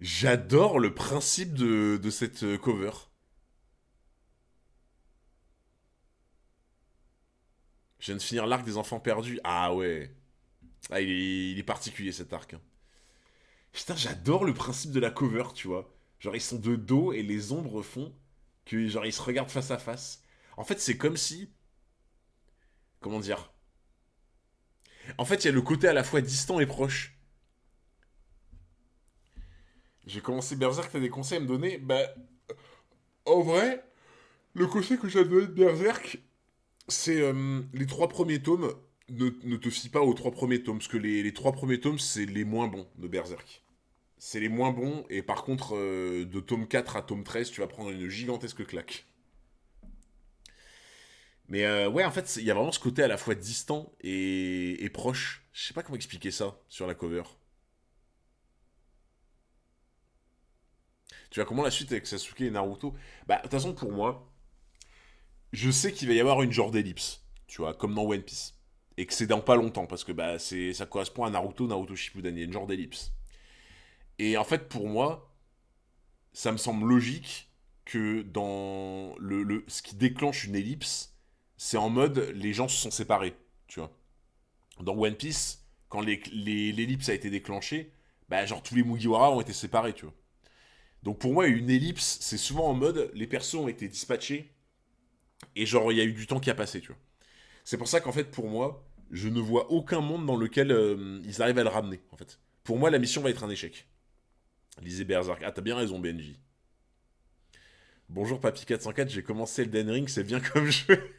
J'adore le principe de cette cover. Je viens de finir l'arc des enfants perdus. Ah ouais. Ah, il est particulier cet arc, hein. Putain, j'adore le principe de la cover, tu vois. Genre, ils sont de dos et les ombres font que, genre, ils se regardent face à face. En fait, c'est comme si. Comment dire. En fait, il y a le côté à la fois distant et proche. J'ai commencé Berserk, t'as des conseils à me donner? Bah, en vrai, le conseil que j'ai donné de Berserk, c'est les trois premiers tomes. Ne te fie pas aux trois premiers tomes, parce que les trois premiers tomes, c'est les moins bons de Berserk. C'est les moins bons, et par contre, de tome 4 à tome 13, tu vas prendre une gigantesque claque. Mais ouais, en fait, il y a vraiment ce côté à la fois distant et proche. Je sais pas comment expliquer ça sur la cover. Tu vois comment la suite avec Sasuke et Naruto? Bah, de toute façon, pour moi, je sais qu'il va y avoir une genre d'ellipse, tu vois, comme dans One Piece. Et que c'est dans pas longtemps, parce que bah, ça correspond à Naruto Shippuden, il y a une genre d'ellipse. Et en fait, pour moi, ça me semble logique que dans ce qui déclenche une ellipse, c'est en mode les gens se sont séparés, tu vois. Dans One Piece, quand l'ellipse a été déclenchée, bah genre tous les Mugiwara ont été séparés, tu vois. Donc pour moi, une ellipse, c'est souvent en mode les persos ont été dispatchés et genre il y a eu du temps qui a passé, tu vois. C'est pour ça qu'en fait, pour moi, je ne vois aucun monde dans lequel ils arrivent à le ramener, en fait. Pour moi, la mission va être un échec. Lisez Berserk. Ah, t'as bien raison, BNJ. Bonjour Papy404, j'ai commencé Elden Ring, c'est bien comme jeu.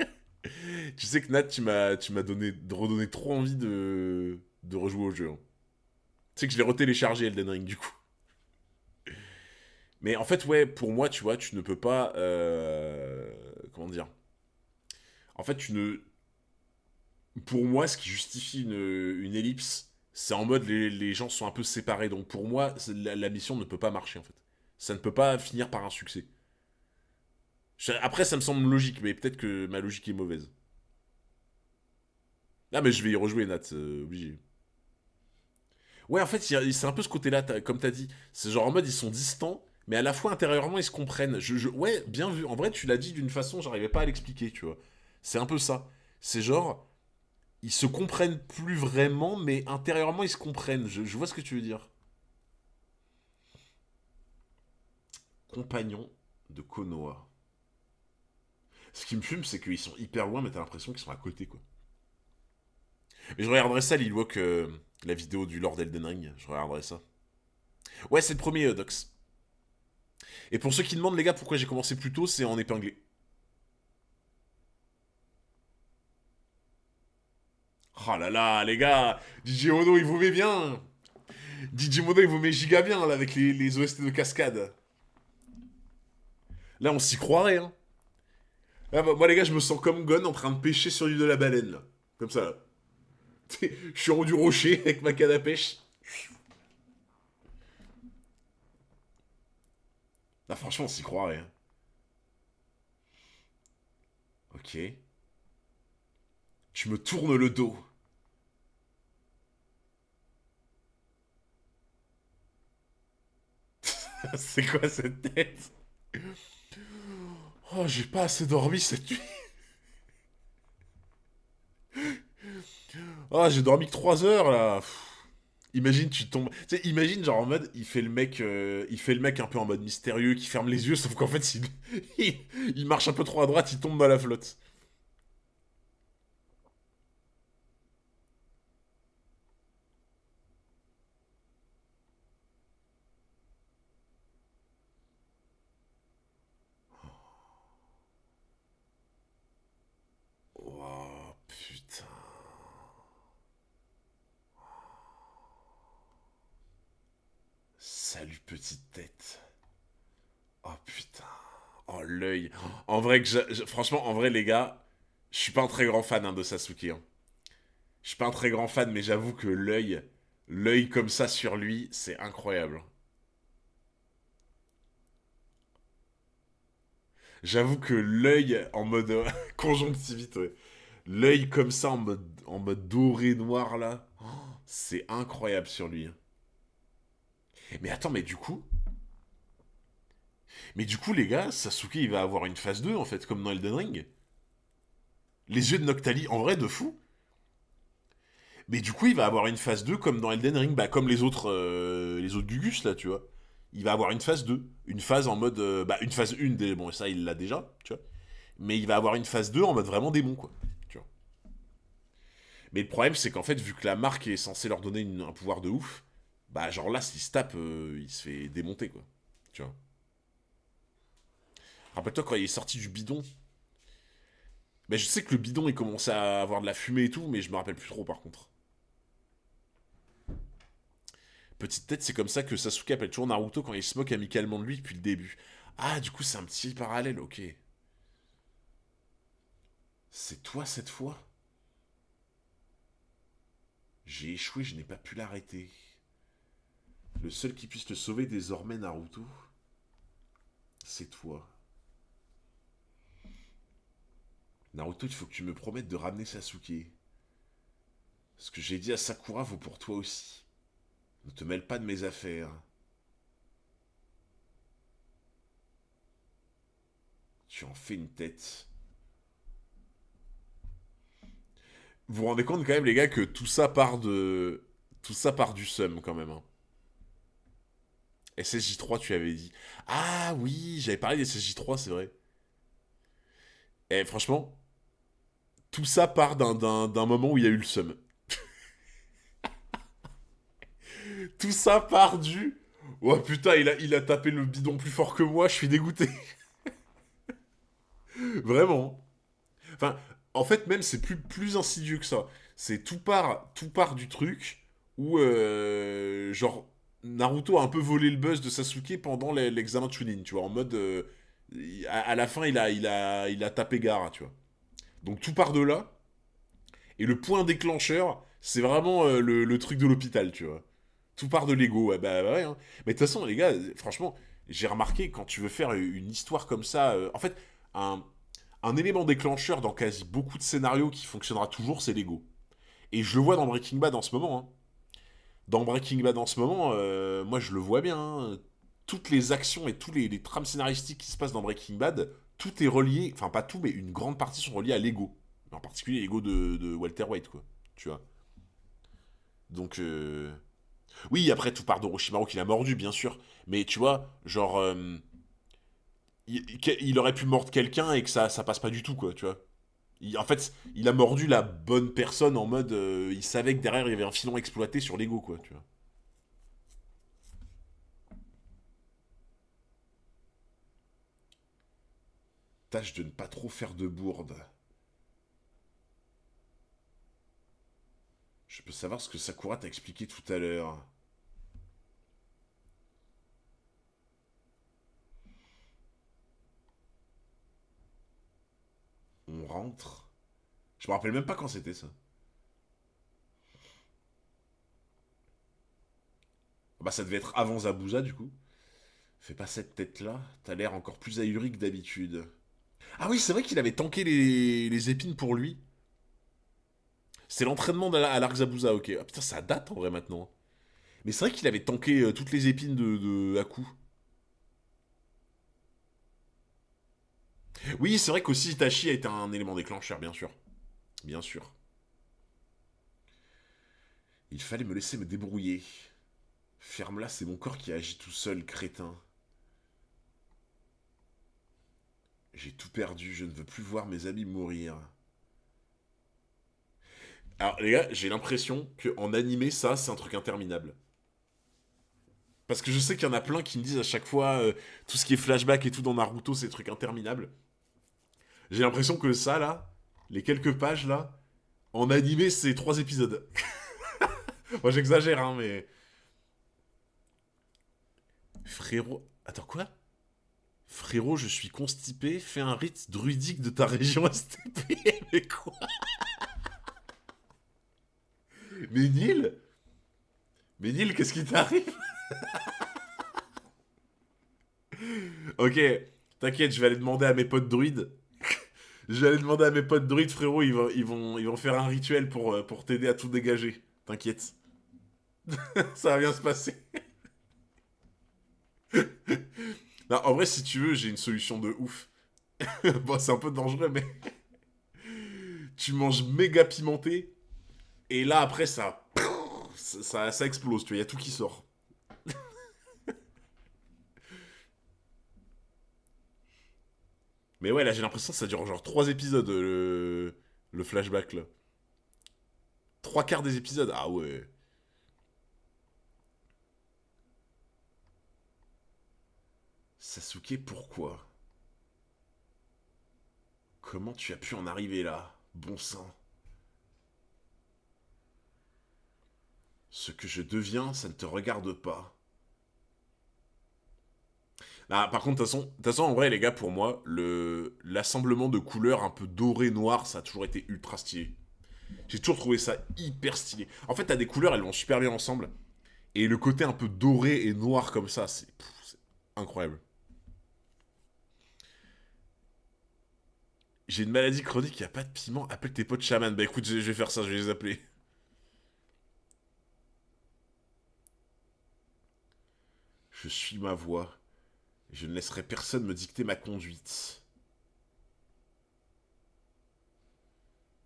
Tu sais que Nat, tu m'as redonné trop envie de rejouer au jeu, hein. Tu sais que je l'ai retéléchargé Elden Ring du coup. Mais en fait, ouais, pour moi, tu vois, tu ne peux pas. Comment dire? En fait, tu ne. Pour moi, ce qui justifie une ellipse, c'est en mode les gens sont un peu séparés. Donc pour moi, la mission ne peut pas marcher en fait. Ça ne peut pas finir par un succès. Après, ça me semble logique, mais peut-être que ma logique est mauvaise. Ah, mais je vais y rejouer, Nat, obligé. Ouais, en fait, c'est un peu ce côté-là, comme t'as dit. C'est genre en mode ils sont distants, mais à la fois intérieurement ils se comprennent. Ouais, bien vu. En vrai, tu l'as dit d'une façon, j'arrivais pas à l'expliquer, tu vois. C'est un peu ça. C'est genre, ils se comprennent plus vraiment, mais intérieurement ils se comprennent. Je vois ce que tu veux dire. Compagnon de Konoha. Ce qui me fume, c'est qu'ils sont hyper loin, mais t'as l'impression qu'ils sont à côté, quoi. Mais je regarderai ça, Lilwok, la vidéo du Lord Elden Ring. Je regarderai ça. Ouais, c'est le premier, Dox. Et pour ceux qui demandent, les gars, pourquoi j'ai commencé plus tôt, c'est en épinglé. Oh là là, les gars, DJ Mono, il vous met bien. DJ Mono, il vous met giga bien, là, avec les OST de cascade. Là, on s'y croirait, hein. Là, bah, moi, les gars, je me sens comme Gon en train de pêcher sur l'île de la baleine, là. Comme ça, là. Je suis en haut du rocher avec ma canne à pêche. Là, franchement, on s'y croirait, hein. Ok. Tu me tournes le dos. C'est quoi cette tête? Oh, j'ai pas assez dormi cette nuit. Oh, j'ai dormi que 3 heures, là. Imagine, tu tombes. Tu sais, imagine, genre en mode, il fait le mec un peu en mode mystérieux, qui ferme les yeux, sauf qu'en fait, il, il marche un peu trop à droite, il tombe dans la flotte. Oh, putain. Salut, petite tête. Oh, putain. Oh, l'œil. En vrai, franchement, en vrai, les gars, je suis pas un très grand fan, hein, de Sasuke, hein. Je suis pas un très grand fan, mais j'avoue que l'œil comme ça sur lui, c'est incroyable. J'avoue que l'œil en mode conjonctivite, ouais. L'œil comme ça en mode doré noir là, oh, c'est incroyable sur lui, hein. Mais attends, mais du coup, Mais du coup, les gars, Sasuke, il va avoir une phase 2 en fait, comme dans Elden Ring. Les yeux de Noctali, en vrai, de fou. Mais du coup, il va avoir une phase 2 comme dans Elden Ring, bah, comme les autres Gugus, là, tu vois. Il va avoir une phase 2. Une phase en mode. Bah, une phase 1, bon, ça, il l'a déjà, tu vois. Mais il va avoir une phase 2 en mode vraiment démon, quoi. Tu vois. Mais le problème, c'est qu'en fait, vu que la marque est censée leur donner un pouvoir de ouf, bah, genre là, s'il se tape, il se fait démonter, quoi. Tu vois. Rappelle-toi quand il est sorti du bidon. Mais je sais que le bidon, il commençait à avoir de la fumée et tout, mais je me rappelle plus trop, par contre. Petite tête, c'est comme ça que Sasuke appelle toujours Naruto quand il se moque amicalement de lui depuis le début. Ah, du coup, c'est un petit parallèle, ok. C'est toi cette fois? J'ai échoué, je n'ai pas pu l'arrêter. Le seul qui puisse te sauver désormais, Naruto, c'est toi. Naruto, il faut que tu me promettes de ramener Sasuke. Ce que j'ai dit à Sakura vaut pour toi aussi. Ne te mêle pas de mes affaires. Tu en fais une tête. Vous vous rendez compte quand même, les gars, que tout ça part de. Tout ça part du seum quand même. Hein. SSJ3, tu avais dit. Ah oui, j'avais parlé des SSJ3, c'est vrai. Et franchement, tout ça part d'un moment où il y a eu le seum. Tout ça part du. Oh putain, il a tapé le bidon plus fort que moi, je suis dégoûté. Vraiment. Enfin, en fait, même, c'est plus insidieux que ça. C'est tout part du truc où, genre, Naruto a un peu volé le buzz de Sasuke pendant l'examen de Chunin, tu vois, en mode. À la fin, il a tapé Gaara, tu vois. Donc tout part de là, et le point déclencheur, c'est vraiment le truc de l'hôpital, tu vois. Tout part de l'ego, ouais, bah ouais. Hein. Mais de toute façon, les gars, franchement, j'ai remarqué quand tu veux faire une histoire comme ça, en fait, un, un élément déclencheur dans quasi beaucoup de scénarios qui fonctionnera toujours, c'est l'ego. Et je le vois dans Breaking Bad en ce moment. Hein. Dans Breaking Bad en ce moment, moi je le vois bien. Hein. Toutes les actions et tous les trames scénaristiques qui se passent dans Breaking Bad, tout est relié, enfin pas tout, mais une grande partie sont reliés à l'ego. En particulier l'ego de Walter White, quoi. Tu vois. Donc, oui, après tout part d'Orochimaru qui l'a mordu, bien sûr. Mais tu vois, genre, il aurait pu mordre quelqu'un et que ça passe pas du tout, quoi, tu vois. En fait, il a mordu la bonne personne en mode. Il savait que derrière il y avait un filon exploité sur l'ego, quoi, tu vois. Tâche de ne pas trop faire de bourde. Je peux savoir ce que Sakura t'a expliqué tout à l'heure. On rentre. Je me rappelle même pas quand c'était ça. Bah, ça devait être avant Zabuza, du coup. Fais pas cette tête-là, t'as l'air encore plus ahuri que d'habitude. Ah oui, c'est vrai qu'il avait tanké les épines pour lui. C'est l'entraînement à l'Arc Zabuza, ok. Ah putain, ça date en vrai maintenant. Mais c'est vrai qu'il avait tanké toutes les épines de Haku. Oui, c'est vrai qu'aussi Itachi a été un élément déclencheur, bien sûr. Bien sûr. Il fallait me laisser me débrouiller. Ferme-la, c'est mon corps qui agit tout seul, crétin. J'ai tout perdu, je ne veux plus voir mes amis mourir. Alors les gars, j'ai l'impression qu'en animé, ça, c'est un truc interminable. Parce que je sais qu'il y en a plein qui me disent à chaque fois, tout ce qui est flashback et tout dans Naruto, c'est des trucs interminables. J'ai l'impression que ça, là, les quelques pages, là, en animé, c'est 3 épisodes. Moi, j'exagère, hein, mais... Frérot... Attends, quoi? Frérot, je suis constipé, fais un rite druidique de ta région STP. Mais quoi? Mais Neil? Mais Neil, qu'est-ce qui t'arrive? Ok, t'inquiète, je vais aller demander à mes potes druides. Je vais aller demander à mes potes druides, frérot, ils vont faire un rituel pour t'aider à tout dégager. T'inquiète. Ça va bien se passer. Non, en vrai, si tu veux, j'ai une solution de ouf. Bon, c'est un peu dangereux, mais tu manges méga pimenté, et là, après, ça explose, tu vois, il y a tout qui sort. Mais ouais, là, j'ai l'impression que ça dure genre 3 épisodes, le flashback, là. Trois quarts des épisodes, ah ouais. Sasuke, pourquoi? Comment tu as pu en arriver là? Bon sang. Ce que je deviens, ça ne te regarde pas. Ah, par contre, de toute façon, en vrai, les gars, pour moi, l'assemblement de couleurs un peu doré noir, ça a toujours été ultra stylé. J'ai toujours trouvé ça hyper stylé. En fait, t'as des couleurs, elles vont super bien ensemble. Et le côté un peu doré et noir comme ça, c'est incroyable. J'ai une maladie chronique, il a pas de piment. Appelle tes potes chamans. Bah écoute, je vais faire ça, je vais les appeler. Je suis ma voix. Je ne laisserai personne me dicter ma conduite.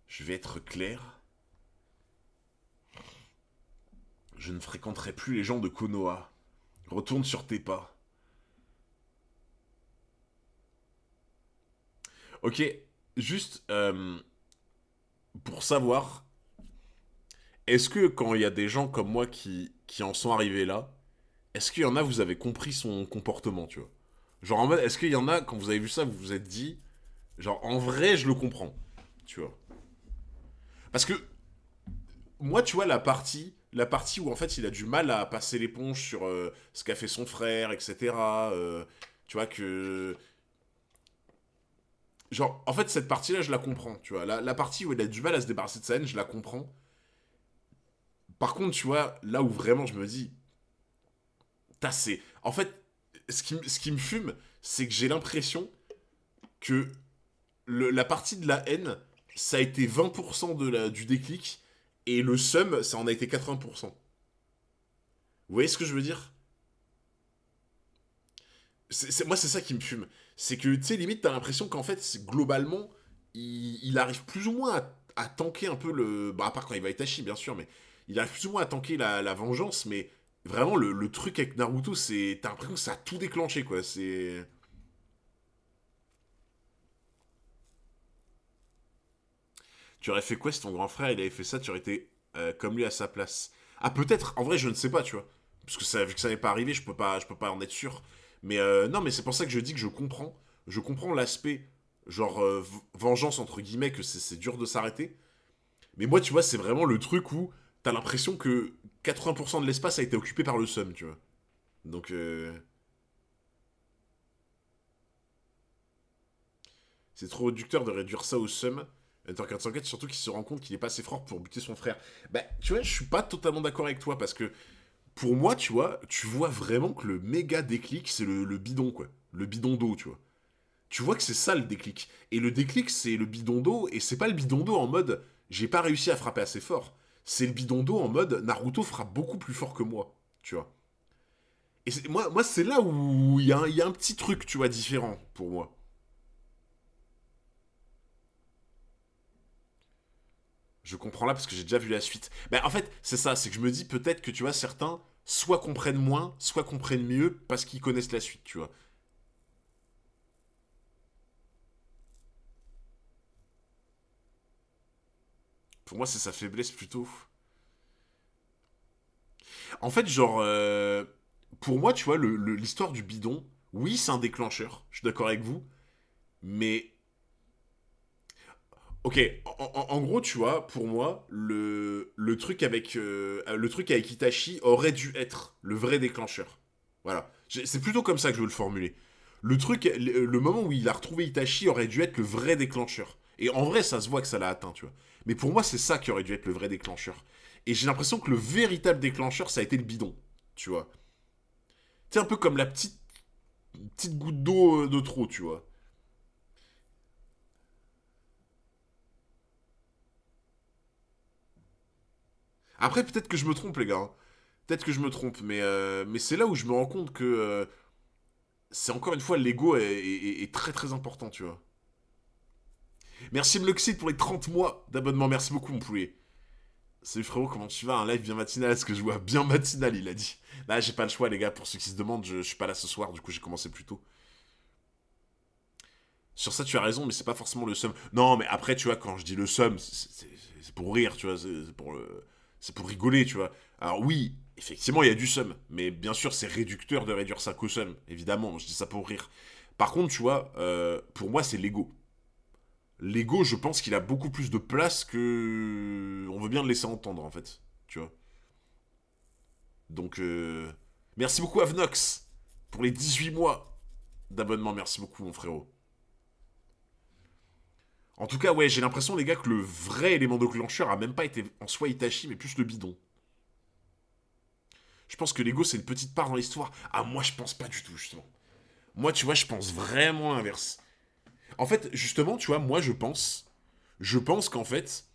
Je vais être clair. Je ne fréquenterai plus les gens de Konoha. Retourne sur tes pas. Ok, juste pour savoir, est-ce que quand il y a des gens comme moi qui en sont arrivés là, est-ce qu'il y en a, vous avez compris son comportement, tu vois? Genre en mode, est-ce qu'il y en a, quand vous avez vu ça, vous vous êtes dit, genre en vrai, je le comprends, tu vois? Parce que moi, tu vois, la partie où en fait il a du mal à passer l'éponge sur ce qu'a fait son frère, etc. Tu vois que. Genre, en fait, cette partie-là, je la comprends, tu vois. La partie où il a du mal à se débarrasser de sa haine, je la comprends. Par contre, tu vois, là où vraiment je me dis, c'est. En fait, ce qui me fume, c'est que j'ai l'impression que la partie de la haine, ça a été 20% du déclic, et le seum, ça en a été 80%. Vous voyez ce que je veux dire? Moi, c'est ça qui me fume. C'est que, tu sais, limite, t'as l'impression qu'en fait, globalement, il arrive plus ou moins à tanker un peu le. Bah, à part quand il va Itachi, bien sûr, mais il arrive plus ou moins à tanker la vengeance, mais vraiment, le truc avec Naruto, c'est. T'as l'impression que ça a tout déclenché, quoi. C'est. Tu aurais fait quoi si ton grand frère, il avait fait ça, tu aurais été comme lui à sa place? Ah, peut-être, en vrai, je ne sais pas, tu vois. Parce que ça, vu que ça n'est pas arrivé, je peux pas en être sûr. Mais non, mais c'est pour ça que je dis que je comprends. Je comprends l'aspect, genre, vengeance, entre guillemets, que c'est dur de s'arrêter. Mais moi, tu vois, c'est vraiment le truc où t'as l'impression que 80% de l'espace a été occupé par le seum, tu vois. Donc, c'est trop réducteur de réduire ça au seum. Hunter x Hunter, surtout qu'il se rend compte qu'il est pas assez fort pour buter son frère. Bah, tu vois, je suis pas totalement d'accord avec toi parce que pour moi, tu vois vraiment que le méga déclic, c'est le bidon, quoi. Le bidon d'eau, tu vois. Tu vois que c'est ça le déclic. Et le déclic, c'est le bidon d'eau, et c'est pas le bidon d'eau en mode j'ai pas réussi à frapper assez fort. C'est le bidon d'eau en mode Naruto frappe beaucoup plus fort que moi, tu vois. Et moi c'est là où il y a un petit truc, tu vois, différent pour moi. Je comprends là parce que j'ai déjà vu la suite. Ben, en fait, c'est ça, c'est que je me dis peut-être que tu vois, certains soit comprennent moins, soit comprennent mieux parce qu'ils connaissent la suite, tu vois. Pour moi, c'est sa faiblesse plutôt. En fait, genre, pour moi, tu vois, l'histoire du bidon, oui, c'est un déclencheur, je suis d'accord avec vous, mais, ok, en gros, tu vois, pour moi, le truc avec Itachi aurait dû être le vrai déclencheur. Voilà. C'est plutôt comme ça que je veux le formuler. Le moment où il a retrouvé Itachi aurait dû être le vrai déclencheur. Et en vrai, ça se voit que ça l'a atteint, tu vois. Mais pour moi, c'est ça qui aurait dû être le vrai déclencheur. Et j'ai l'impression que le véritable déclencheur, ça a été le bidon, tu vois. C'est un peu comme la petite goutte d'eau de trop, tu vois. Après, peut-être que je me trompe, les gars, hein. Peut-être que je me trompe, mais c'est là où je me rends compte que c'est encore une fois, l'ego est très très important, tu vois. Merci Mluxid pour les 30 mois d'abonnement, merci beaucoup mon poulet. Salut frérot, comment tu vas? Un live bien matinal, est-ce que je vois bien matinal, il a dit. Là, j'ai pas le choix, les gars, pour ceux qui se demandent, je suis pas là ce soir, du coup j'ai commencé plus tôt. Sur ça, tu as raison, mais c'est pas forcément le seum. Non, mais après, tu vois, quand je dis le seum, c'est pour rire, tu vois, c'est pour rigoler, tu vois. Alors oui, effectivement, il y a du seum, mais bien sûr, c'est réducteur de réduire ça qu'au seum, évidemment, je dis ça pour rire. Par contre, tu vois, pour moi, c'est l'ego. L'ego, je pense qu'il a beaucoup plus de place que on veut bien le laisser entendre, en fait, tu vois. Donc, merci beaucoup Avnox pour les 18 mois d'abonnement, merci beaucoup, mon frérot. En tout cas, ouais, j'ai l'impression, les gars, que le vrai élément déclencheur a même pas été en soi Itachi, mais plus le bidon. Je pense que l'ego, c'est une petite part dans l'histoire. Ah, moi, je pense pas du tout, justement. Moi, tu vois, je pense vraiment l'inverse. En fait, justement, tu vois, moi, Je pense qu'en fait,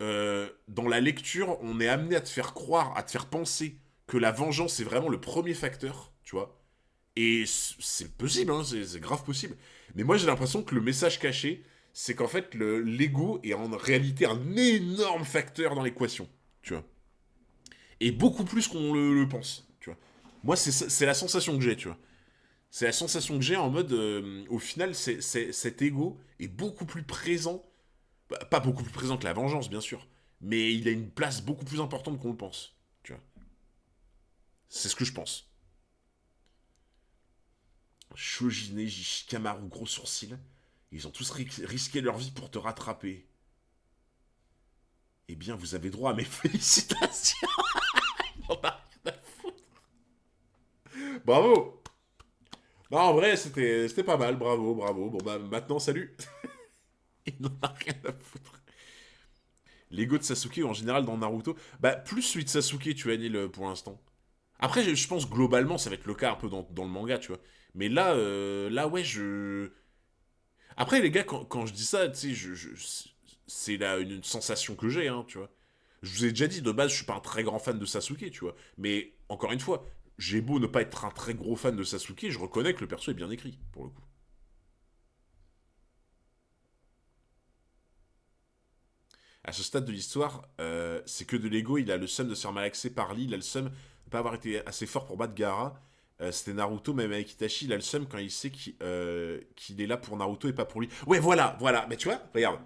dans la lecture, on est amené à te faire croire, à te faire penser que la vengeance est vraiment le premier facteur, tu vois. Et c'est possible, hein, c'est grave possible. Mais moi, j'ai l'impression que le message caché, c'est qu'en fait, l'ego est en réalité un énorme facteur dans l'équation, tu vois. Et beaucoup plus qu'on le pense, tu vois. Moi, c'est la sensation que j'ai, tu vois. C'est la sensation que j'ai en mode, au final, cet ego est beaucoup plus présent, bah, pas beaucoup plus présent que la vengeance, bien sûr, mais il a une place beaucoup plus importante qu'on le pense, tu vois. C'est ce que je pense. Shojine, Shikamaru, gros sourcil. Ils ont tous risqué leur vie pour te rattraper. Eh bien, vous avez droit à mes félicitations. On a rien à foutre. Bravo. Non, en vrai, c'était pas mal. Bravo, bravo. Bon, bah, maintenant, salut. Il n'en a rien à foutre. L'ego de Sasuke, en général, dans Naruto, bah, plus celui de Sasuke, tu vois, Neil, pour l'instant. Après, je pense globalement, ça va être le cas un peu dans le manga, tu vois. Mais là, ouais, je. Après, les gars, quand je dis ça, tu sais, c'est là une sensation que j'ai, hein, tu vois. Je vous ai déjà dit, de base, je suis pas un très grand fan de Sasuke, tu vois. Mais, encore une fois, j'ai beau ne pas être un très gros fan de Sasuke, je reconnais que le perso est bien écrit, pour le coup. À ce stade de l'histoire, c'est que de l'ego, il a le seum de se faire malaxer par Lee, il a le seum de ne pas avoir été assez fort pour battre Gaara. C'était Naruto, même avec Itachi, il a le seum quand il sait qu'il est là pour Naruto et pas pour lui. Ouais, voilà, voilà. Mais tu vois, regarde.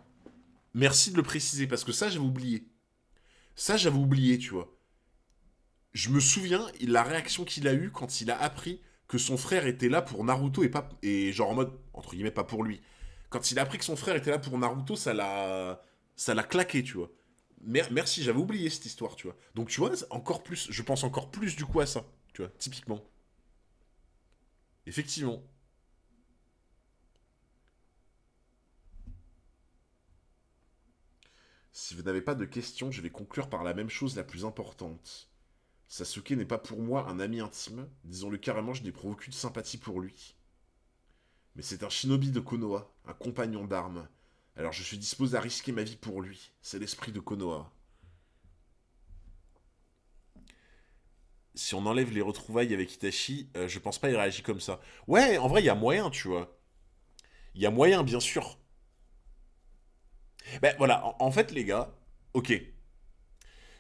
Merci de le préciser, parce que ça, j'avais oublié. Ça, j'avais oublié, tu vois. Je me souviens, la réaction qu'il a eue quand il a appris que son frère était là pour Naruto et pas. Et genre en mode, entre guillemets, pas pour lui. Quand il a appris que son frère était là pour Naruto, ça l'a claqué, tu vois. Merci, j'avais oublié cette histoire, tu vois. Donc tu vois, encore plus, je pense encore plus du coup à ça, tu vois, typiquement. Effectivement. Si vous n'avez pas de questions, je vais conclure par la même chose la plus importante. Sasuke n'est pas pour moi un ami intime, disons-le carrément, je n'éprouve aucune sympathie pour lui. Mais c'est un shinobi de Konoha, un compagnon d'armes. Alors je suis disposé à risquer ma vie pour lui. C'est l'esprit de Konoha. Si on enlève les retrouvailles avec Itachi, je pense pas il réagit comme ça. Ouais, en vrai, il y a moyen, tu vois. Il y a moyen, bien sûr. Ben voilà, en fait, les gars, ok.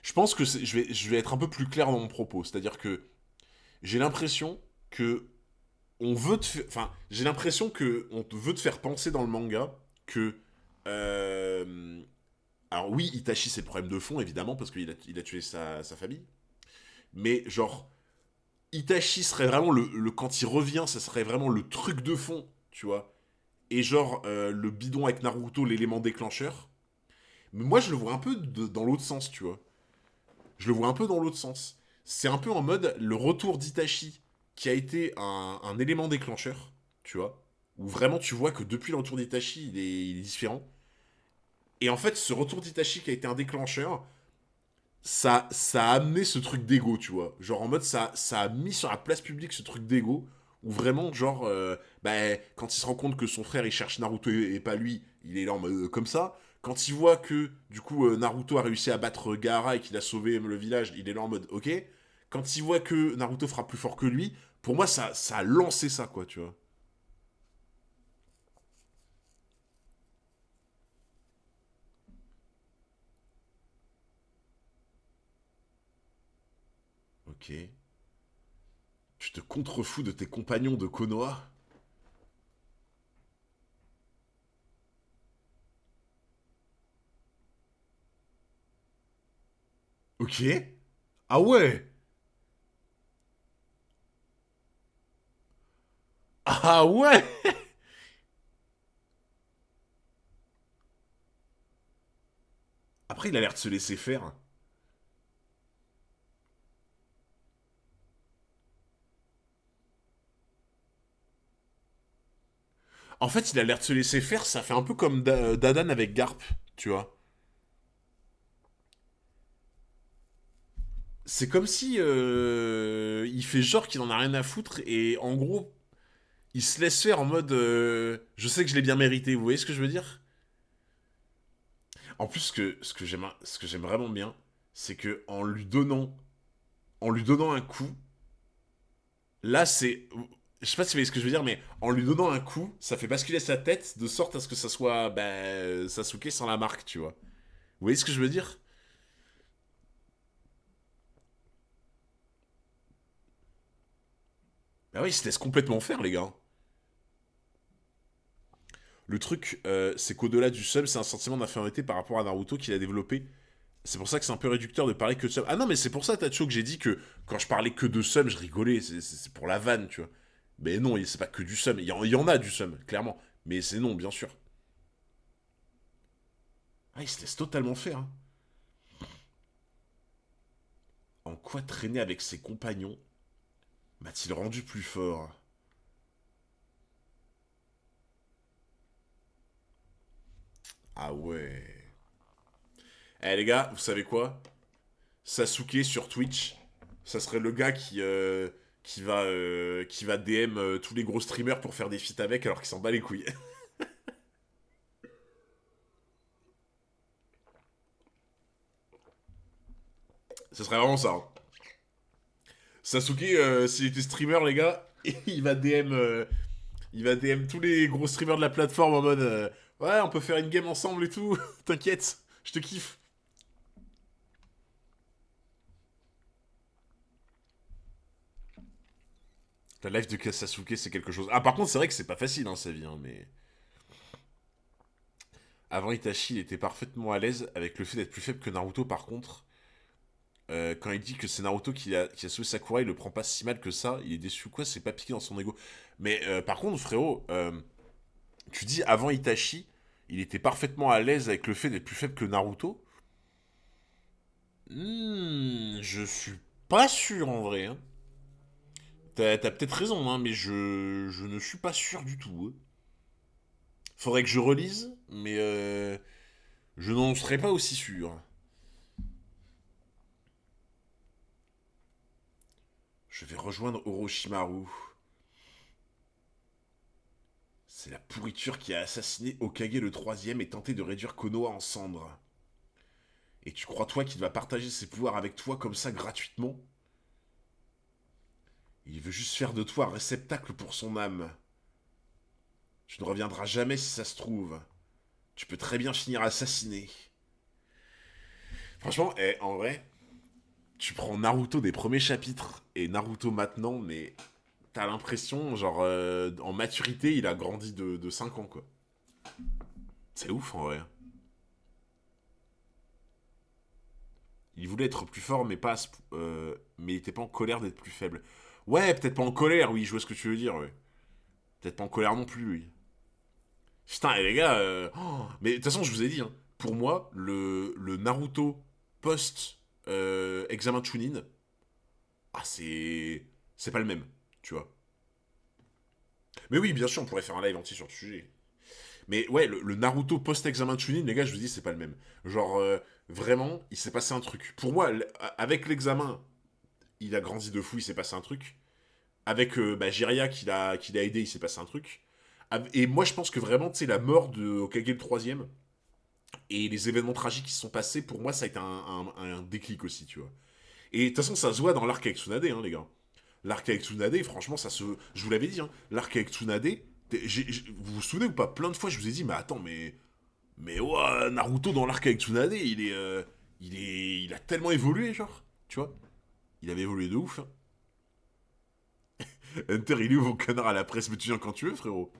Je pense que je vais être un peu plus clair dans mon propos. C'est-à-dire que j'ai l'impression que enfin, j'ai l'impression que on veut te faire penser dans le manga que euh, alors oui, Itachi c'est le problème de fond évidemment parce qu'il a tué sa famille, mais genre Itachi serait vraiment quand il revient, ça serait vraiment le truc de fond, tu vois. Et genre le bidon avec Naruto, l'élément déclencheur. Mais moi je le vois un peu dans l'autre sens, tu vois. Je le vois un peu dans l'autre sens. C'est un peu en mode le retour d'Itachi qui a été un élément déclencheur, tu vois. Où vraiment tu vois que depuis le retour d'Itachi, il est différent. Et en fait, ce retour d'Itachi qui a été un déclencheur, ça a amené ce truc d'ego, tu vois. Genre en mode, ça a mis sur la place publique ce truc d'ego, où vraiment, genre, bah, quand il se rend compte que son frère il cherche Naruto et pas lui, il est là en mode comme ça. Quand il voit que, du coup, Naruto a réussi à battre Gaara et qu'il a sauvé le village, il est là en mode ok. quand il voit que Naruto fera plus fort que lui, pour moi, ça a lancé ça, quoi, tu vois. Ok. Tu te contrefous de tes compagnons de Konoha. Ok. Ah ouais. Ah ouais. Après, il a l'air de se laisser faire. En fait, il a l'air de se laisser faire, ça fait un peu comme Dadan avec Garp, tu vois. C'est comme si il fait genre qu'il en a rien à foutre et en gros, il se laisse faire en mode je sais que je l'ai bien mérité, vous voyez ce que je veux dire? En plus, ce que j'aime vraiment bien, c'est que en lui donnant un coup, là c'est. Je sais pas si vous voyez ce que je veux dire, mais en lui donnant un coup, ça fait basculer sa tête de sorte à ce que ça soit Sasuke sans la marque, tu vois. Vous voyez ce que je veux dire? Bah oui, il se laisse complètement faire, les gars. Le truc, c'est qu'au-delà du seum, c'est un sentiment d'infériorité par rapport à Naruto qu'il a développé. C'est pour ça que c'est un peu réducteur de parler que de seum. Ah non, mais c'est pour ça, Tacho, que j'ai dit que quand je parlais que de seum, je rigolais. C'est pour la vanne, tu vois. Mais non, c'est pas que du seum. Il y en a du seum, clairement. Mais c'est non, bien sûr. Ah, il se laisse totalement faire, hein. En quoi traîner avec ses compagnons m'a-t-il rendu plus fort? Ah ouais. Eh les gars, vous savez quoi? Sasuke sur Twitch, ça serait le gars qui va DM tous les gros streamers pour faire des feats avec alors qu'il s'en bat les couilles. Ça serait vraiment ça, hein. Sasuke, s'il était streamer, les gars, il va DM tous les gros streamers de la plateforme en mode ouais, on peut faire une game ensemble et tout. T'inquiète, je te kiffe. La life de Sasuke, c'est quelque chose. Ah, par contre, c'est vrai que c'est pas facile, hein, sa vie, hein, mais. Avant Itachi, il était parfaitement à l'aise avec le fait d'être plus faible que Naruto, par contre. Quand il dit que c'est Naruto qui a sauvé Sakura, il le prend pas si mal que ça. Il est déçu, quoi, c'est pas piqué dans son ego. Mais par contre, frérot, tu dis avant Itachi, il était parfaitement à l'aise avec le fait d'être plus faible que Naruto. Je suis pas sûr en vrai, hein. T'as peut-être raison, hein, mais je ne suis pas sûr du tout, hein. Faudrait que je relise, mais je n'en serais pas aussi sûr. Je vais rejoindre Orochimaru. C'est la pourriture qui a assassiné Okage le troisième et tenté de réduire Konoha en cendres. Et tu crois toi qu'il va partager ses pouvoirs avec toi comme ça gratuitement? Il veut juste faire de toi un réceptacle pour son âme. Tu ne reviendras jamais si ça se trouve. Tu peux très bien finir assassiné. Franchement, en vrai, tu prends Naruto des premiers chapitres et Naruto maintenant, mais t'as l'impression, genre, en maturité, il a grandi de 5 ans, quoi. C'est ouf, en vrai. Il voulait être plus fort, mais pas mais il était pas en colère d'être plus faible. Ouais, peut-être pas en colère, oui, je vois ce que tu veux dire, ouais. Peut-être pas en colère non plus, oui. Putain, et les gars, mais de toute façon, je vous ai dit, hein, pour moi, le Naruto post examen de Chunin, ah, c'est pas le même, tu vois. Mais oui, bien sûr, on pourrait faire un live entier sur le sujet. Mais ouais, le Naruto post-examen de Chunin, les gars, je vous dis, c'est pas le même. Genre, vraiment, il s'est passé un truc. Pour moi, avec l'examen, il a grandi de fou, il s'est passé un truc. Avec Jiraiya qui l'a aidé, il s'est passé un truc. Et moi, je pense que vraiment, tu sais, la mort de Hokage le troisième et les événements tragiques qui se sont passés, pour moi, ça a été un déclic aussi, tu vois. Et de toute façon, ça se voit dans l'arc avec Tsunade, hein, les gars. L'arc avec Tsunade, franchement, ça se... Je vous l'avais dit, hein, l'arc avec Tsunade, vous vous souvenez ou pas, plein de fois, je vous ai dit, mais attends, mais... Mais ouais, Naruto dans l'arc avec Tsunade, il a tellement évolué, genre. Tu vois. Il avait évolué de ouf, hein. Hunter, il ouvre au canard à la presse, mais tu viens quand tu veux, frérot.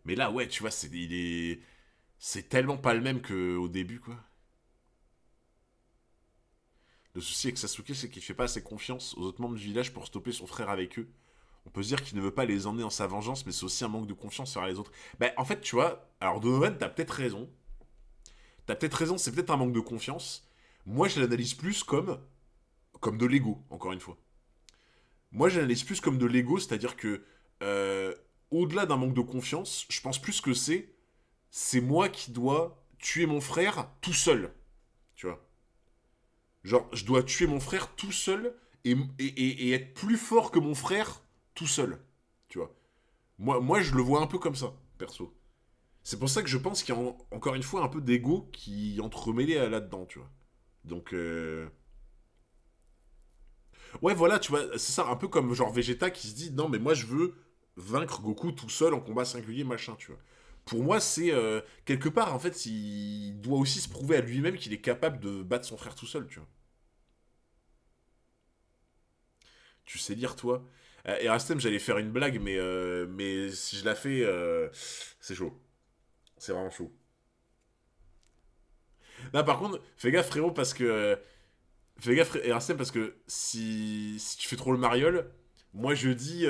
Mais là, ouais, tu vois, c'est tellement pas le même qu'au début, quoi. Le souci avec Sasuke, c'est qu'il fait pas assez confiance aux autres membres du village pour stopper son frère avec eux. On peut se dire qu'il ne veut pas les emmener dans sa vengeance, mais c'est aussi un manque de confiance envers les autres. Bah, en fait, tu vois, alors Donovan, t'as peut-être raison. T'as peut-être raison, c'est peut-être un manque de confiance. Moi, je l'analyse plus comme de l'ego, encore une fois. Moi, je l'analyse plus comme de l'ego, c'est-à-dire que, au-delà d'un manque de confiance, je pense plus que c'est moi qui dois tuer mon frère tout seul. Tu vois. Genre, je dois tuer mon frère tout seul et être plus fort que mon frère tout seul. Tu vois. Moi, je le vois un peu comme ça, perso. C'est pour ça que je pense qu'il y a encore une fois un peu d'ego qui entremêlé là-dedans, tu vois. Donc, ouais, voilà, tu vois, c'est ça, un peu comme genre Vegeta qui se dit non, mais moi je veux vaincre Goku tout seul en combat singulier, machin, tu vois. Pour moi, c'est quelque part, en fait, il doit aussi se prouver à lui-même qu'il est capable de battre son frère tout seul, tu vois. Tu sais lire, toi. Erastem, j'allais faire une blague, mais si je la fais, c'est chaud. C'est vraiment chaud. Là, par contre, fais gaffe, frérot, parce que. Fais gaffe, Erastem, parce que si tu fais trop le mariole, moi je dis.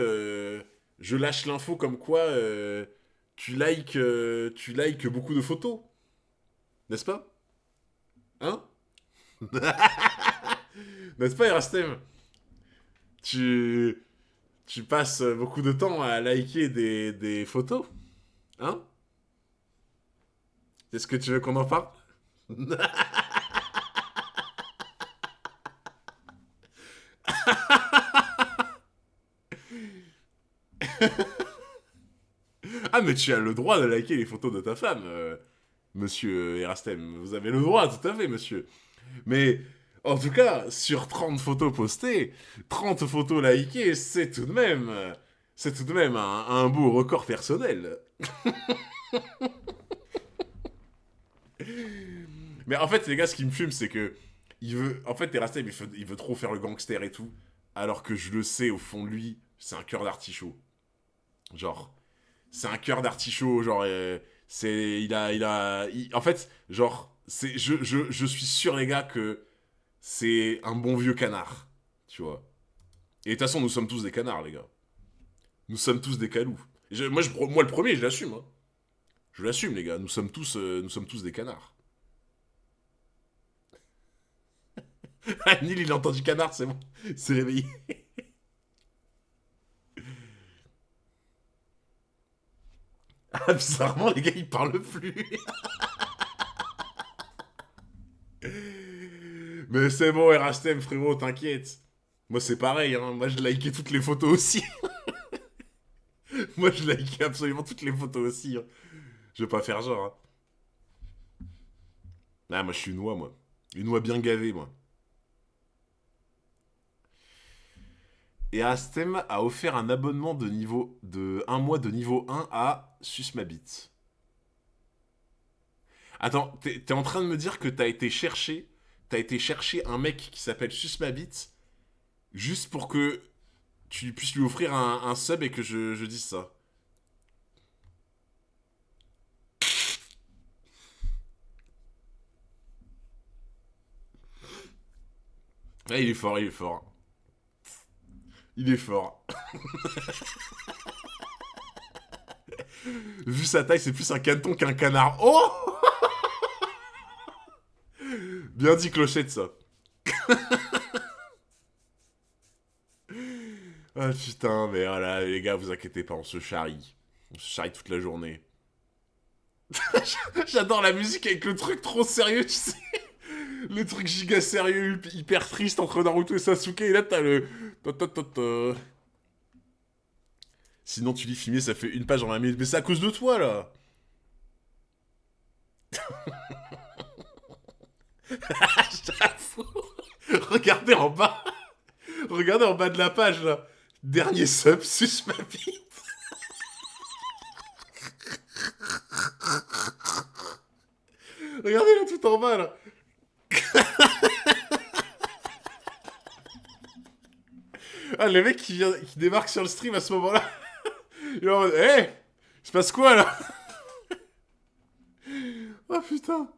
Je lâche l'info comme quoi tu likes beaucoup de photos. N'est-ce pas? Hein? N'est-ce pas, Erastem? Tu, tu passes beaucoup de temps à liker des photos. Hein? Est-ce que tu veux qu'on en parle? Ah, mais tu as le droit de liker les photos de ta femme, monsieur Erastem. Vous avez le droit, tout à fait, monsieur. Mais en tout cas, sur 30 photos postées, 30 photos likées, c'est tout de même un beau record personnel. Mais en fait, les gars, ce qui me fume, c'est que en fait, Erastem, il veut trop faire le gangster et tout, alors que je le sais au fond de lui, c'est un cœur d'artichaut. Genre, c'est un cœur d'artichaut, genre, en fait, genre, je suis sûr, les gars, que c'est un bon vieux canard, tu vois. Et de toute façon, nous sommes tous des canards, les gars. Nous sommes tous des calous. Moi, le premier, je l'assume, hein. Je l'assume, les gars. Nous sommes tous des canards. Ah, Neil, il a entendu canard, c'est bon. Il s'est réveillé. Ah, bizarrement, les gars, ils parlent plus. Mais c'est bon, Erastem, frérot, t'inquiète. Moi, c'est pareil, hein. Moi, je likais toutes les photos aussi. Moi, je likais absolument toutes les photos aussi, hein. Je vais pas faire genre, hein. Ah, moi, je suis une oie, moi. Une oie bien gavée, moi. Et Astem a offert un abonnement de un mois de niveau 1 à Susmabit. Attends, t'es en train de me dire que t'as été chercher un mec qui s'appelle Susmabit juste pour que tu puisses lui offrir un sub et que je dise ça. Ah, il est fort, il est fort. Il est fort. Vu sa taille, c'est plus un caneton qu'un canard. Oh, bien dit Clochette, ça. Ah putain, mais voilà, les gars, vous inquiétez pas, on se charrie. On se charrie toute la journée. J'adore la musique avec le truc trop sérieux, tu sais. Le truc giga sérieux, hyper triste entre Naruto et Sasuke, et là t'as le. Ta, ta, ta, ta. Sinon, tu lis filmé, ça fait une page en 20 minutes. Mais c'est à cause de toi, là. J'avoue. Regardez en bas. Regardez en bas de la page, là. Dernier sub, sus ma bite. Regardez là tout en bas, là. Ah, le mec qui débarque sur le stream à ce moment-là. Il est en mode, hé, il se passe quoi, là? Oh, putain.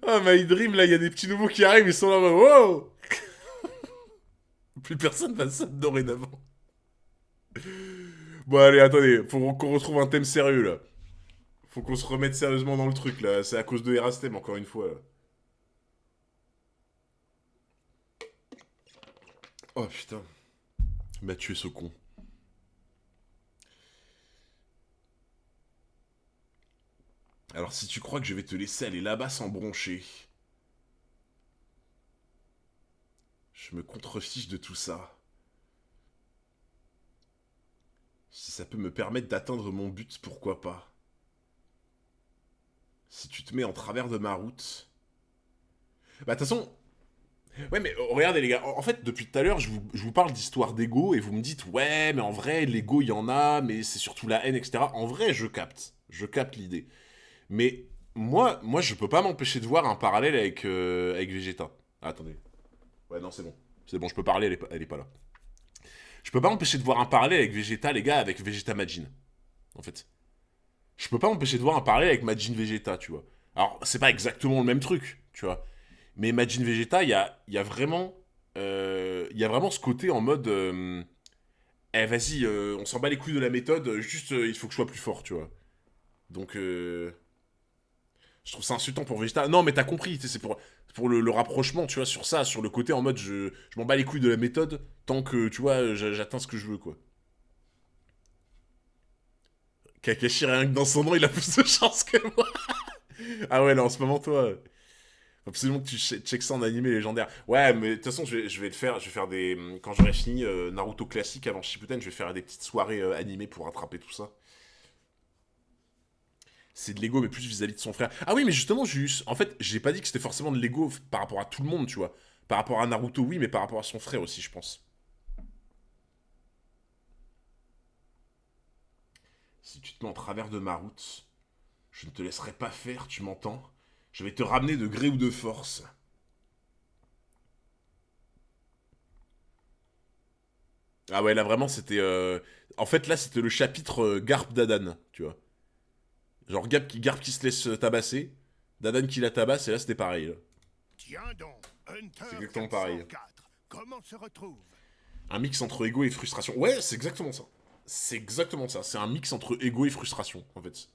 Ah, My Dream, là, il y a des petits nouveaux qui arrivent, ils sont là en mode, wow. Plus personne va sub dorénavant. Bon, allez, attendez, faut qu'on retrouve un thème sérieux, là. Faut qu'on se remette sérieusement dans le truc, là. C'est à cause de Erastem, encore une fois, là. Oh, putain. Il m'a tué, ce con. Alors, si tu crois que je vais te laisser aller là-bas sans broncher, je me contrefiche de tout ça. Si ça peut me permettre d'atteindre mon but, pourquoi pas? Si tu te mets en travers de ma route... Bah, de toute façon... Ouais, mais regardez, les gars, en fait, depuis tout à l'heure, je vous parle d'histoire d'ego, et vous me dites, ouais, mais en vrai, l'ego, il y en a, mais c'est surtout la haine, etc. En vrai, je capte. Je capte l'idée. Mais moi, je peux pas m'empêcher de voir un parallèle avec Vegeta. Ah, attendez. Ouais, non, c'est bon. C'est bon, je peux parler, elle est pas là. Je peux pas m'empêcher de voir un parallèle avec Vegeta, les gars, avec Vegeta Majin. En fait. Je peux pas m'empêcher de voir un parallèle avec Majin Vegeta, tu vois. Alors, c'est pas exactement le même truc, tu vois. Mais Majin Vegeta, il y a vraiment... Il y a vraiment ce côté en mode... eh, vas-y, on s'en bat les couilles de la méthode, juste, il faut que je sois plus fort, tu vois. Donc, je trouve ça insultant pour Vegeta. Non, mais t'as compris, c'est pour le rapprochement, tu vois, sur ça, sur le côté en mode, je m'en bats les couilles de la méthode, tant que, tu vois, j'atteins ce que je veux, quoi. Kakashi, rien que dans son nom, il a plus de chance que moi. Ah ouais, là, en ce moment, toi... Absolument que tu checkes ça en animé légendaire. Ouais, mais de toute façon, je vais le faire. Je vais faire des. Quand j'aurai fini Naruto classique avant Shippuden, je vais faire des petites soirées animées pour rattraper tout ça. C'est de l'ego, mais plus vis-à-vis de son frère. Ah oui, mais justement, en fait, j'ai pas dit que c'était forcément de l'ego par rapport à tout le monde, tu vois. Par rapport à Naruto, oui, mais par rapport à son frère aussi, je pense. Si tu te mets en travers de ma route, je ne te laisserai pas faire, tu m'entends? Je vais te ramener de gré ou de force. Ah ouais, là vraiment, c'était. En fait, là, c'était le chapitre Garp d'Adan, tu vois. Genre Garp qui se laisse tabasser, Dadan qui la tabasse, et là, c'était pareil, là. Tiens donc, C'est Hunter exactement pareil. 404, comment se retrouve? Un mix entre ego et frustration. Ouais, c'est exactement ça. C'est exactement ça. C'est un mix entre ego et frustration, en fait.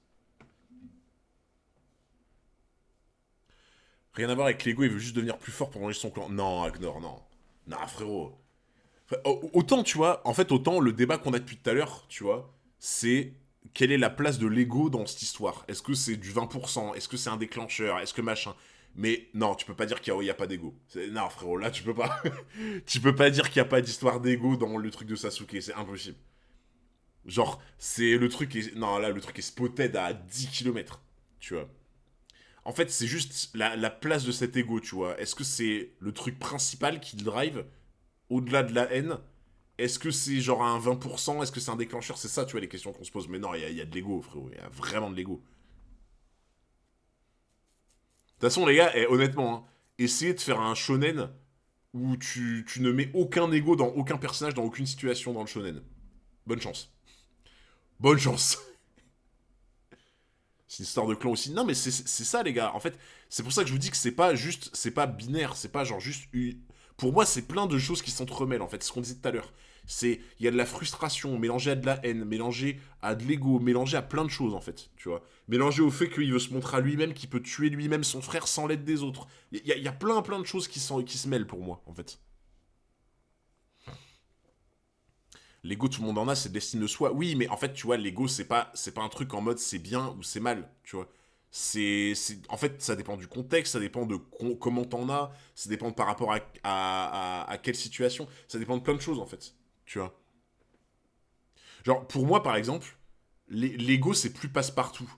Rien à voir avec l'ego, il veut juste devenir plus fort pour manger son clan. Non, Agnor, non. Non, frérot. Autant, tu vois, en fait, autant le débat qu'on a depuis tout à l'heure, tu vois, c'est quelle est la place de l'ego dans cette histoire. Est-ce que c'est du 20%? Est-ce que c'est un déclencheur? Est-ce que machin? Mais non, tu peux pas dire qu'il y a pas d'ego. Non, frérot, là, tu peux pas. Tu peux pas dire qu'il y a pas d'histoire d'ego dans le truc de Sasuke, c'est impossible. Genre, c'est le truc est... Non, là, le truc est spotted à 10 kilomètres, tu vois. En fait, c'est juste la place de cet ego, tu vois. Est-ce que c'est le truc principal qui le drive, au-delà de la haine? Est-ce que c'est genre un 20%? Est-ce que c'est un déclencheur? C'est ça, tu vois, les questions qu'on se pose. Mais non, il y a de l'ego, frérot. Il y a vraiment de l'ego. De toute façon, les gars, honnêtement, hein, essayez de faire un shonen où tu ne mets aucun ego dans aucun personnage, dans aucune situation dans le shonen. Bonne chance. Bonne chance. C'est une histoire de clan aussi. Non, mais c'est ça, les gars. En fait, c'est pour ça que je vous dis que c'est pas juste, c'est pas binaire, c'est pas genre juste. Pour moi, c'est plein de choses qui s'entremêlent, en fait. C'est ce qu'on disait tout à l'heure. Il y a de la frustration mélangée à de la haine, mélangée à de l'ego, mélangée à plein de choses, en fait. Tu vois. Mélangée au fait qu'il veut se montrer à lui-même, qu'il peut tuer lui-même son frère sans l'aide des autres. Il y a plein de choses qui se mêlent pour moi, en fait. L'ego, tout le monde en a, c'est de l'estime de soi. Oui, mais en fait, tu vois, l'ego, c'est pas un truc en mode c'est bien ou c'est mal, tu vois. En fait, ça dépend du contexte, ça dépend de comment t'en as, ça dépend par rapport à quelle situation, ça dépend de plein de choses, en fait, tu vois. Genre, pour moi, par exemple, l'ego, c'est plus passe-partout.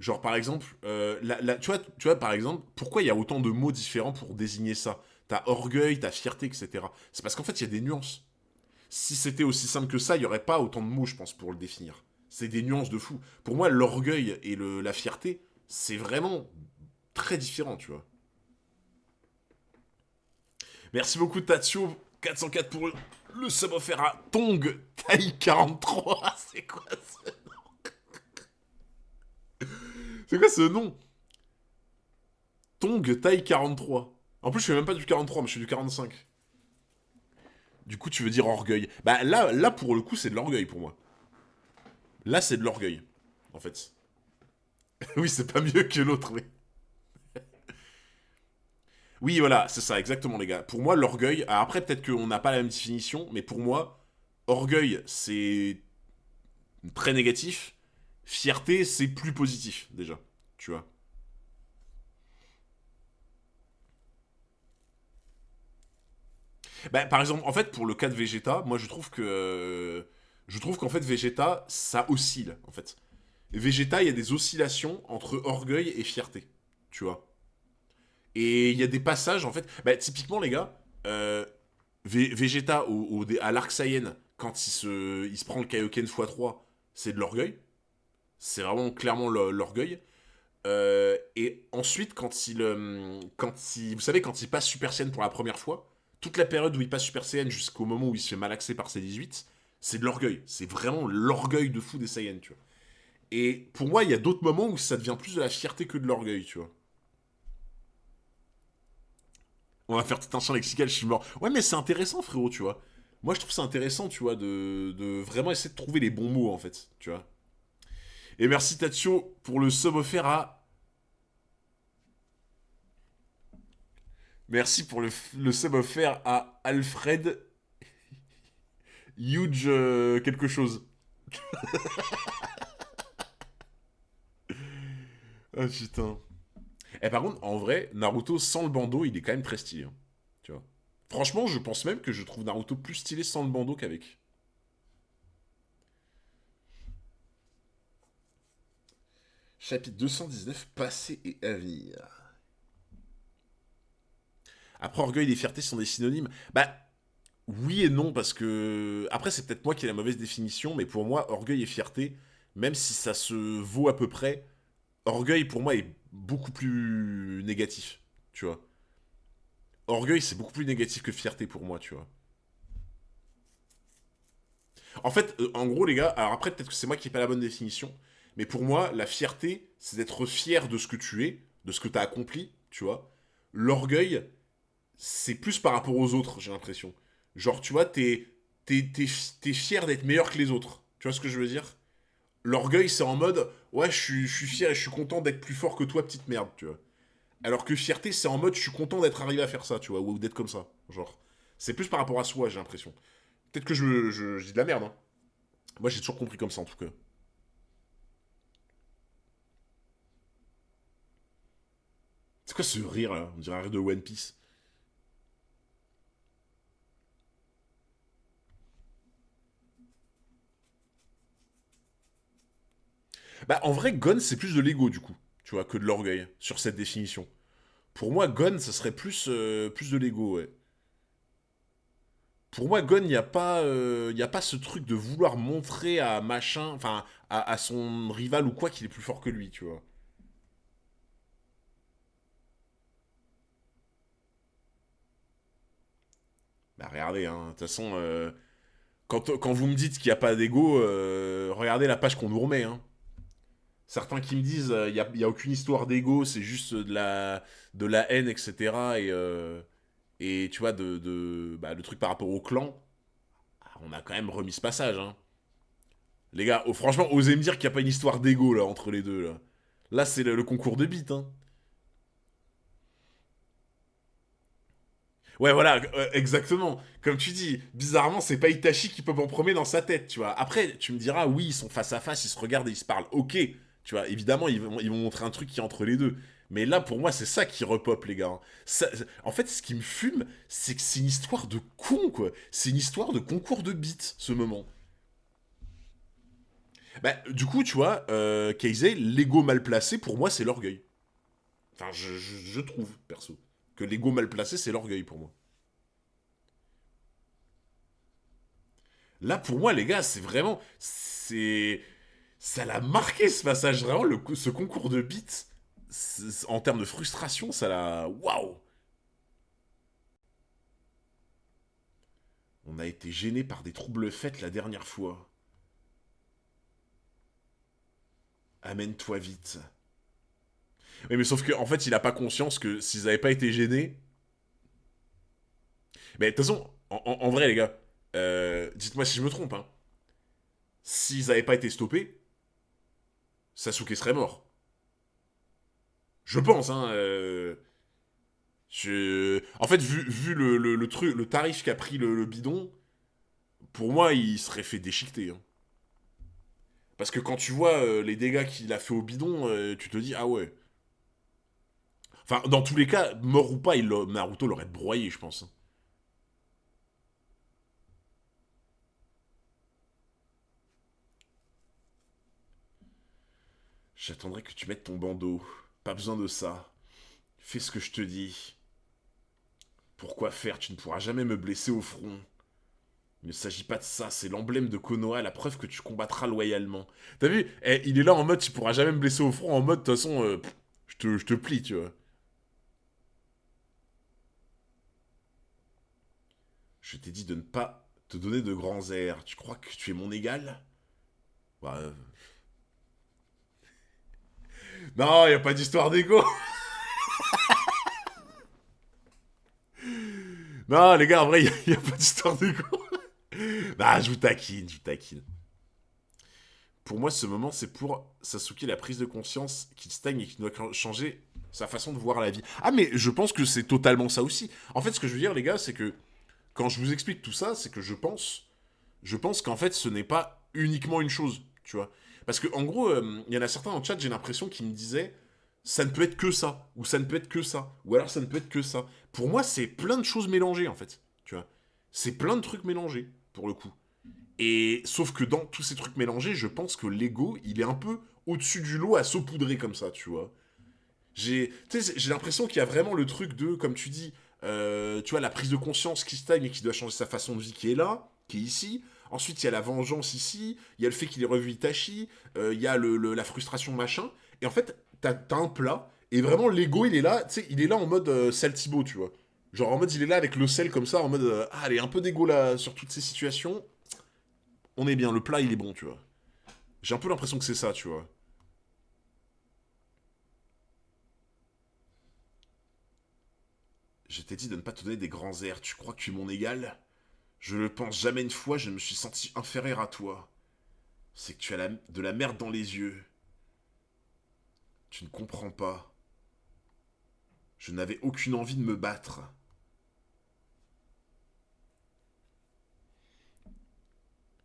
Genre, par exemple, tu vois, par exemple, pourquoi il y a autant de mots différents pour désigner ça? T'as orgueil, t'as fierté, etc. C'est parce qu'en fait, il y a des nuances. Si c'était aussi simple que ça, il n'y aurait pas autant de mots, je pense, pour le définir. C'est des nuances de fou. Pour moi, l'orgueil et la fierté, c'est vraiment très différent, tu vois. Merci beaucoup, Tatio. 404 pour le sub offert à Tong taille 43. C'est quoi ça? C'est quoi ce nom? Tong taille 43. En plus, je fais même pas du 43, mais je fais du 45. Du coup, tu veux dire orgueil. Bah là pour le coup, c'est de l'orgueil pour moi. Là, c'est de l'orgueil, en fait. Oui, c'est pas mieux que l'autre, mais... Oui, voilà, c'est ça, exactement, les gars. Pour moi, l'orgueil... Alors après, peut-être qu'on n'a pas la même définition, mais pour moi, orgueil, c'est très négatif. Fierté, c'est plus positif, déjà. Tu vois. Bah, par exemple, en fait, pour le cas de Vegeta, moi, je trouve que... Je trouve qu'en fait, Vegeta, ça oscille, en fait. Vegeta, il y a des oscillations entre orgueil et fierté. Tu vois. Et il y a des passages, en fait. Bah, typiquement, les gars, Vegeta à l'Arc Saiyan, quand il se prend le Kaioken x3, c'est de l'orgueil. C'est vraiment clairement l'orgueil. Et ensuite, vous savez, quand il passe Super Saiyan pour la première fois, toute la période où il passe Super Saiyan jusqu'au moment où il se fait malaxer par ses 18, c'est de l'orgueil. C'est vraiment l'orgueil de fou des Saiyans, tu vois. Et pour moi, il y a d'autres moments où ça devient plus de la fierté que de l'orgueil, tu vois. On va faire tout un champ lexical, je suis mort. Ouais, mais c'est intéressant, frérot, tu vois. Moi, je trouve ça intéressant, tu vois, de vraiment essayer de trouver les bons mots, en fait, tu vois. Et merci, Tatio, pour le sub offert à... Merci pour le sub offert à Alfred Huge quelque chose. Ah, putain. Et par contre, en vrai, Naruto sans le bandeau, il est quand même très stylé, hein, tu vois. Franchement, je pense même que je trouve Naruto plus stylé sans le bandeau qu'avec. Chapitre 219, passé et avenir. Après, orgueil et fierté sont des synonymes. Bah, oui et non, parce que... Après, c'est peut-être moi qui ai la mauvaise définition, mais pour moi, orgueil et fierté, même si ça se vaut à peu près, orgueil, pour moi, est beaucoup plus négatif, tu vois. Orgueil, c'est beaucoup plus négatif que fierté pour moi, tu vois. En fait, en gros, les gars, alors après, peut-être que c'est moi qui n'ai pas la bonne définition, mais pour moi, la fierté, c'est d'être fier de ce que tu es, de ce que tu as accompli, tu vois. L'orgueil, c'est plus par rapport aux autres, j'ai l'impression. Genre, tu vois, t'es fier d'être meilleur que les autres. Tu vois ce que je veux dire? L'orgueil, c'est en mode, ouais, je suis fier et je suis content d'être plus fort que toi, petite merde, tu vois. Alors que fierté, c'est en mode, je suis content d'être arrivé à faire ça, tu vois, ou d'être comme ça. Genre, c'est plus par rapport à soi, j'ai l'impression. Peut-être que je dis de la merde, hein. Moi, j'ai toujours compris comme ça, en tout cas. C'est quoi ce rire, là? On dirait un rire de One Piece. Bah, en vrai, Gon, c'est plus de l'ego, du coup, tu vois, que de l'orgueil, sur cette définition. Pour moi, Gon, ça serait plus de l'ego, ouais. Pour moi, Gon, y a pas ce truc de vouloir montrer à machin, enfin, à son rival ou quoi qu'il est plus fort que lui, tu vois. Bah, regardez, hein, de toute façon, quand vous me dites qu'il n'y a pas d'ego, regardez la page qu'on nous remet, hein. Certains qui me disent y a aucune histoire d'ego, c'est juste de la haine, etc. Et tu vois, bah, le truc par rapport au clan, ah, on a quand même remis ce passage, hein. Les gars, oh, franchement, osez me dire qu'il n'y a pas une histoire d'ego là entre les deux là. Là, c'est le concours de beat, hein. Ouais, voilà, exactement. Comme tu dis, bizarrement, c'est pas Itachi qui peut m'en promener dans sa tête, tu vois. Après, tu me diras, oui, ils sont face à face, ils se regardent et ils se parlent. Ok, tu vois, évidemment, ils vont montrer un truc qui est entre les deux. Mais là, pour moi, c'est ça qui repop, les gars, hein. En fait, ce qui me fume, c'est que c'est une histoire de con, quoi. C'est une histoire de concours de beat, ce moment. Bah, du coup, tu vois, Keizai, l'ego mal placé, pour moi, c'est l'orgueil. Enfin, je trouve, perso, que l'ego mal placé, c'est l'orgueil pour moi. Là, pour moi, les gars, c'est vraiment. C'est. Ça l'a marqué ce passage, vraiment, ce concours de beats. En termes de frustration, ça l'a. Waouh! On a été gêné par des troubles faits la dernière fois. Amène-toi vite. Oui, mais sauf qu'en en fait, il a pas conscience que s'ils avaient pas été gênés. Mais de toute façon, en vrai, les gars, dites-moi si je me trompe, hein. S'ils avaient pas été stoppés, Sasuke serait mort. Je pense, hein. En fait, vu le truc, le tarif qu'a pris le bidon, pour moi, il serait fait déchiqueter, hein. Parce que quand tu vois les dégâts qu'il a fait au bidon, tu te dis, ah ouais. Enfin, dans tous les cas, mort ou pas, Naruto l'aurait broyé, je pense, hein. J'attendrai que tu mettes ton bandeau. Pas besoin de ça. Fais ce que je te dis. Pourquoi faire? Tu ne pourras jamais me blesser au front. Il ne s'agit pas de ça, c'est l'emblème de Konoha, la preuve que tu combattras loyalement. T'as vu? Il est là en mode, tu pourras jamais me blesser au front, en mode, de toute façon, je te plie, tu vois. Je t'ai dit de ne pas te donner de grands airs. Tu crois que tu es mon égal? Bah, non, y a pas d'histoire d'ego. Non, les gars, en vrai, y a pas d'histoire d'ego. Bah, je vous taquine, je vous taquine. Pour moi, ce moment, c'est pour Sasuke la prise de conscience qu'il stagne et qu'il doit changer sa façon de voir la vie. Ah, mais je pense que c'est totalement ça aussi. En fait, ce que je veux dire, les gars, c'est que quand je vous explique tout ça, c'est que je pense qu'en fait, ce n'est pas uniquement une chose, tu vois. Parce que en gros, il y en a certains en chat, j'ai l'impression qu'ils me disaient, ça ne peut être que ça, ou ça ne peut être que ça, ou alors ça ne peut être que ça. Pour moi, c'est plein de choses mélangées, en fait, tu vois. C'est plein de trucs mélangés, pour le coup. Et sauf que dans tous ces trucs mélangés, je pense que l'ego, il est un peu au-dessus du lot à saupoudrer comme ça, tu vois. J'ai l'impression qu'il y a vraiment le truc de, comme tu dis, tu vois, la prise de conscience qui stagne et qui doit changer sa façon de vie qui est là, qui est ici. Ensuite, il y a la vengeance ici, il y a le fait qu'il ait revu Itachi, il y a la frustration machin. Et en fait, t'as un plat, et vraiment, l'ego, il est là, tu sais, il est là en mode sel Thibaut, tu vois. Genre en mode, il est là avec le sel comme ça, en mode, ah, allez, un peu d'ego là sur toutes ces situations. On est bien, le plat, il est bon, tu vois. J'ai un peu l'impression que c'est ça, tu vois. Je t'ai dit de ne pas te donner des grands airs, tu crois que tu es mon égal? Je ne pense jamais une fois, je me suis senti inférieur à toi. C'est que tu as de la merde dans les yeux. Tu ne comprends pas. Je n'avais aucune envie de me battre.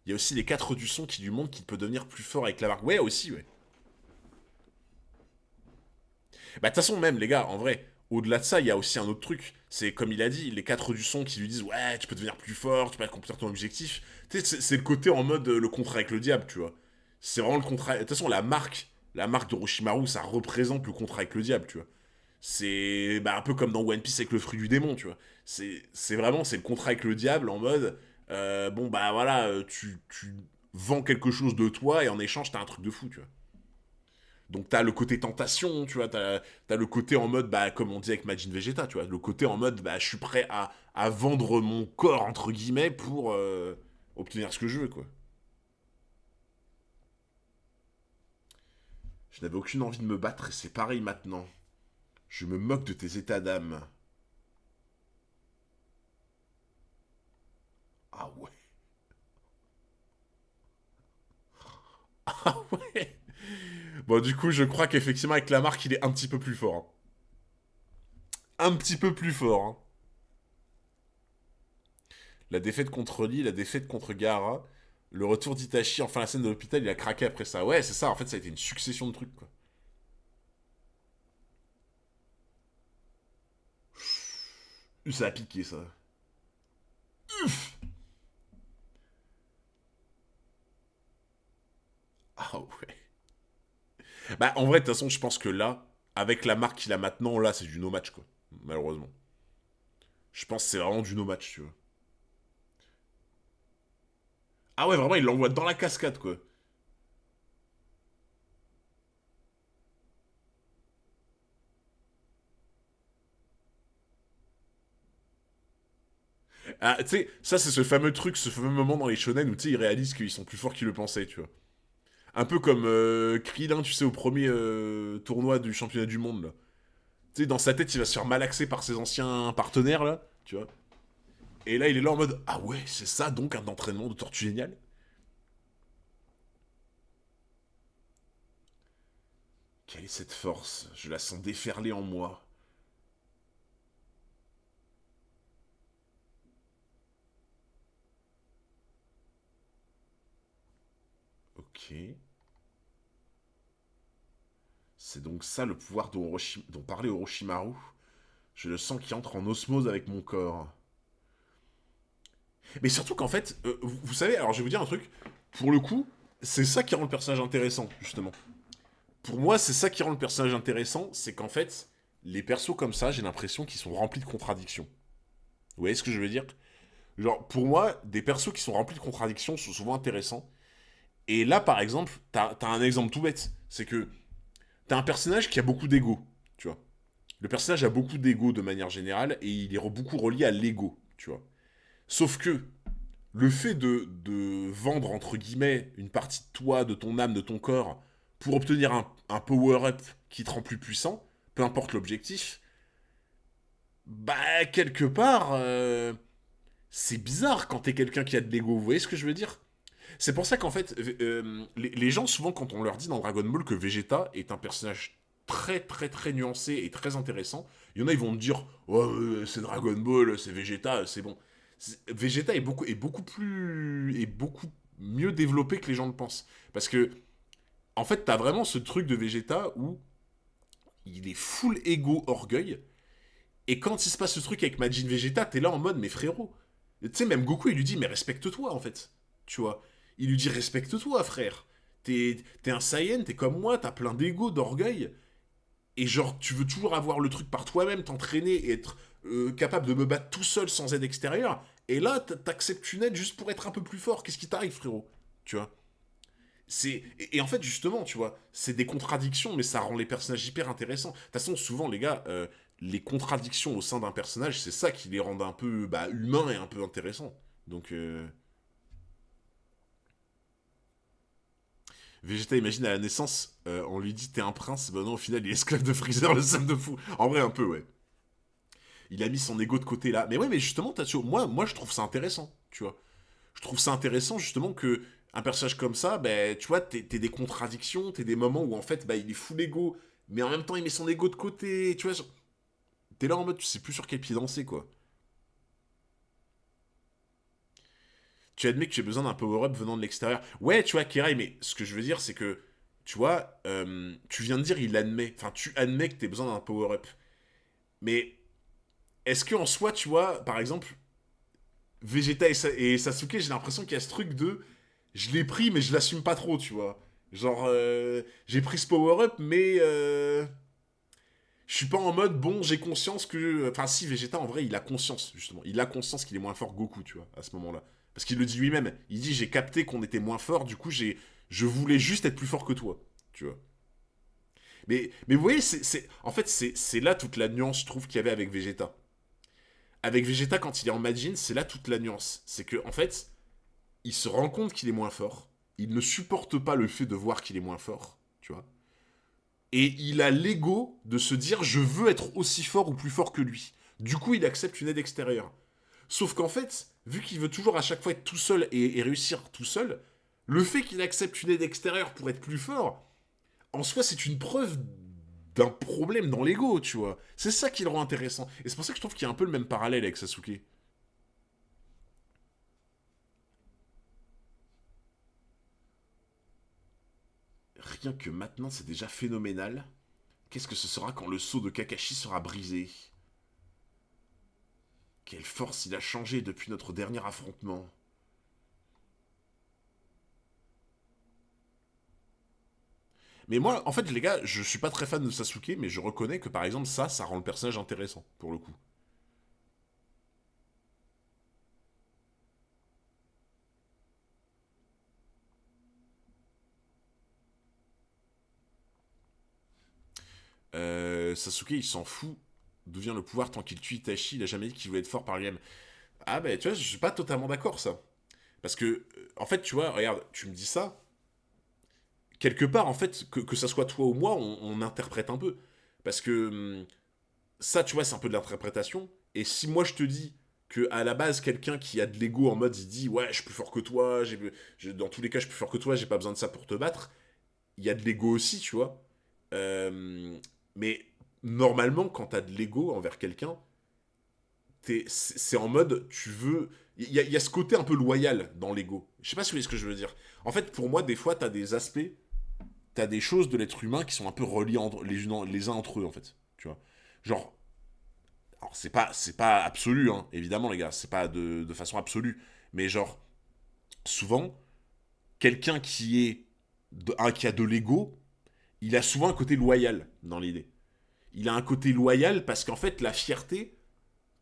Il y a aussi les 4 du son qui lui montrent qu'il peut devenir plus fort avec la marque. Ouais, aussi, ouais. Bah, de toute façon, même, les gars, en vrai, au-delà de ça, il y a aussi un autre truc. C'est comme il a dit, les 4 du son qui lui disent ouais, tu peux devenir plus fort, tu peux accomplir ton objectif. Tu sais, c'est le côté en mode le contrat avec le diable, tu vois. C'est vraiment le contrat. De toute façon, la marque d'Orochimaru, ça représente le contrat avec le diable, tu vois. C'est bah, un peu comme dans One Piece avec le fruit du démon, tu vois. C'est vraiment, c'est le contrat avec le diable en mode bon, bah voilà, tu vends quelque chose de toi et en échange, t'as un truc de fou, tu vois. Donc t'as le côté tentation, tu vois, t'as le côté en mode, bah, comme on dit avec Majin Vegeta, tu vois, le côté en mode, bah, je suis prêt à vendre mon corps, entre guillemets, pour obtenir ce que je veux, quoi. Je n'avais aucune envie de me battre et c'est pareil maintenant. Je me moque de tes états d'âme. Ah ouais. Ah ouais. Bon, du coup, je crois qu'effectivement, avec la marque, il est un petit peu plus fort, hein. Un petit peu plus fort, hein. La défaite contre Lee, la défaite contre Gaara, le retour d'Itachi, enfin la scène de l'hôpital, il a craqué après ça. Ouais, c'est ça, en fait, ça a été une succession de trucs, quoi. Ça a piqué, ça. Bah, en vrai, de toute façon, je pense que là, avec la marque qu'il a maintenant, là, c'est du no-match, quoi. Malheureusement. Je pense que c'est vraiment du no-match, tu vois. Ah ouais, vraiment, il l'envoie dans la cascade, quoi. Ah, tu sais, ça, c'est ce fameux truc, ce fameux moment dans les shonen où, tu sais, ils réalisent qu'ils sont plus forts qu'ils le pensaient, tu vois. Un peu comme Krillin, tu sais, au premier tournoi du championnat du monde, là. Tu sais, dans sa tête, il va se faire malaxer par ses anciens partenaires, là, tu vois. Et là, il est là en mode, ah ouais, c'est ça, donc, un entraînement de tortue géniale. Quelle est cette force? Je la sens déferler en moi. Ok. C'est donc ça le pouvoir dont parlait Orochimaru. Je le sens qui entre en osmose avec mon corps. Mais surtout qu'en fait, vous savez, alors je vais vous dire un truc. Pour le coup, c'est ça qui rend le personnage intéressant, justement. Pour moi, c'est ça qui rend le personnage intéressant, c'est qu'en fait, les persos comme ça, j'ai l'impression qu'ils sont remplis de contradictions. Vous voyez ce que je veux dire? Genre, pour moi, des persos qui sont remplis de contradictions sont souvent intéressants. Et là, par exemple, t'as un exemple tout bête. C'est que t'as un personnage qui a beaucoup d'ego, tu vois. Le personnage a beaucoup d'ego de manière générale, et il est beaucoup relié à l'ego, tu vois. Sauf que le fait de vendre, entre guillemets, une partie de toi, de ton âme, de ton corps, pour obtenir un power-up qui te rend plus puissant, peu importe l'objectif, bah, quelque part, c'est bizarre quand t'es quelqu'un qui a de l'ego. Vous voyez ce que je veux dire? C'est pour ça qu'en fait, les gens, souvent, quand on leur dit dans Dragon Ball que Vegeta est un personnage très, très, très nuancé et très intéressant, il y en a, ils vont me dire, oh, c'est Dragon Ball, c'est Vegeta, c'est bon. Vegeta est beaucoup mieux développé que les gens le pensent. Parce que, en fait, t'as vraiment ce truc de Vegeta où il est full ego orgueil. Et quand il se passe ce truc avec Majin Vegeta, t'es là en mode, mais frérot. Tu sais, même Goku, il lui dit, mais respecte-toi, en fait. Tu vois. Il lui dit, respecte-toi, frère. T'es un Saiyan, t'es comme moi, t'as plein d'ego, d'orgueil. Et genre, tu veux toujours avoir le truc par toi-même, t'entraîner et être capable de me battre tout seul sans aide extérieure. Et là, t'acceptes une aide juste pour être un peu plus fort. Qu'est-ce qui t'arrive, frérot? Tu vois. Et en fait, justement, tu vois, c'est des contradictions, mais ça rend les personnages hyper intéressants. De toute façon, souvent, les gars, les contradictions au sein d'un personnage, c'est ça qui les rend un peu bah, humains et un peu intéressants. Donc, Vegeta, imagine à la naissance, on lui dit t'es un prince, bah non, au final, il est esclave de Freezer, le seum de fou. En vrai, un peu, ouais. Il a mis son ego de côté là. Mais ouais, mais justement, moi, je trouve ça intéressant, tu vois. Je trouve ça intéressant, justement, que un personnage comme ça, ben, tu vois, t'es des contradictions, t'es des moments où, en fait, bah, il est full ego, mais en même temps, il met son ego de côté, tu vois. T'es là en mode, tu sais plus sur quel pied danser, quoi. Tu admets que tu as besoin d'un power-up venant de l'extérieur. Ouais, tu vois, Kirai, mais ce que je veux dire, c'est que, tu vois, tu viens de dire, il admet. Enfin, tu admets que t'as besoin d'un power-up. Mais est-ce que en soi, tu vois, par exemple, Vegeta et Sasuke, j'ai l'impression qu'il y a ce truc de je l'ai pris, mais je l'assume pas trop, tu vois. Genre, j'ai pris ce power-up, mais je suis pas en mode bon, j'ai conscience que. Enfin, si, Vegeta, en vrai, il a conscience, justement. Il a conscience qu'il est moins fort que Goku, tu vois, à ce moment-là. Parce qu'il le dit lui-même. Il dit j'ai capté qu'on était moins fort, du coup, je voulais juste être plus fort que toi, tu vois. Mais vous voyez, en fait, c'est là toute la nuance, je trouve, qu'il y avait avec Vegeta. Avec Vegeta, quand il est en Majin, c'est là toute la nuance. C'est que, en fait, il se rend compte qu'il est moins fort. Il ne supporte pas le fait de voir qu'il est moins fort, tu vois. Et il a l'ego de se dire je veux être aussi fort ou plus fort que lui. Du coup, il accepte une aide extérieure. Sauf qu'en fait, vu qu'il veut toujours à chaque fois être tout seul et réussir tout seul, le fait qu'il accepte une aide extérieure pour être plus fort, en soi, c'est une preuve d'un problème dans l'ego, tu vois. C'est ça qui le rend intéressant. Et c'est pour ça que je trouve qu'il y a un peu le même parallèle avec Sasuke. Rien que maintenant, c'est déjà phénoménal. Qu'est-ce que ce sera quand le sceau de Kakashi sera brisé? Quelle force il a changé depuis notre dernier affrontement. Mais moi, en fait, les gars, je suis pas très fan de Sasuke, mais je reconnais que par exemple, ça rend le personnage intéressant, pour le coup. Sasuke, il s'en fout d'où vient le pouvoir tant qu'il tue Itachi, il a jamais dit qu'il voulait être fort par lui-même. Ah, bah, tu vois, je suis pas totalement d'accord, ça. Parce que, en fait, tu vois, regarde, tu me dis ça, quelque part, en fait, que ça soit toi ou moi, on interprète un peu. Parce que ça, tu vois, c'est un peu de l'interprétation. Et si moi je te dis que à la base, quelqu'un qui a de l'ego en mode il dit ouais, je suis plus fort que toi, dans tous les cas, je suis plus fort que toi, j'ai pas besoin de ça pour te battre, il y a de l'ego aussi, tu vois. Euh, mais normalement, quand t'as de l'ego envers quelqu'un, c'est en mode tu veux. Il y a ce côté un peu loyal dans l'ego. Je sais pas si vous voyez ce que je veux dire. En fait, pour moi, des fois, t'as des aspects, t'as des choses de l'être humain qui sont un peu reliées les uns entre eux, en fait. Tu vois. Genre, alors c'est pas absolu, hein, évidemment, les gars, c'est pas de façon absolue. Mais genre, souvent, quelqu'un qui a de l'ego, il a souvent un côté loyal dans l'idée. Il a un côté loyal parce qu'en fait, la fierté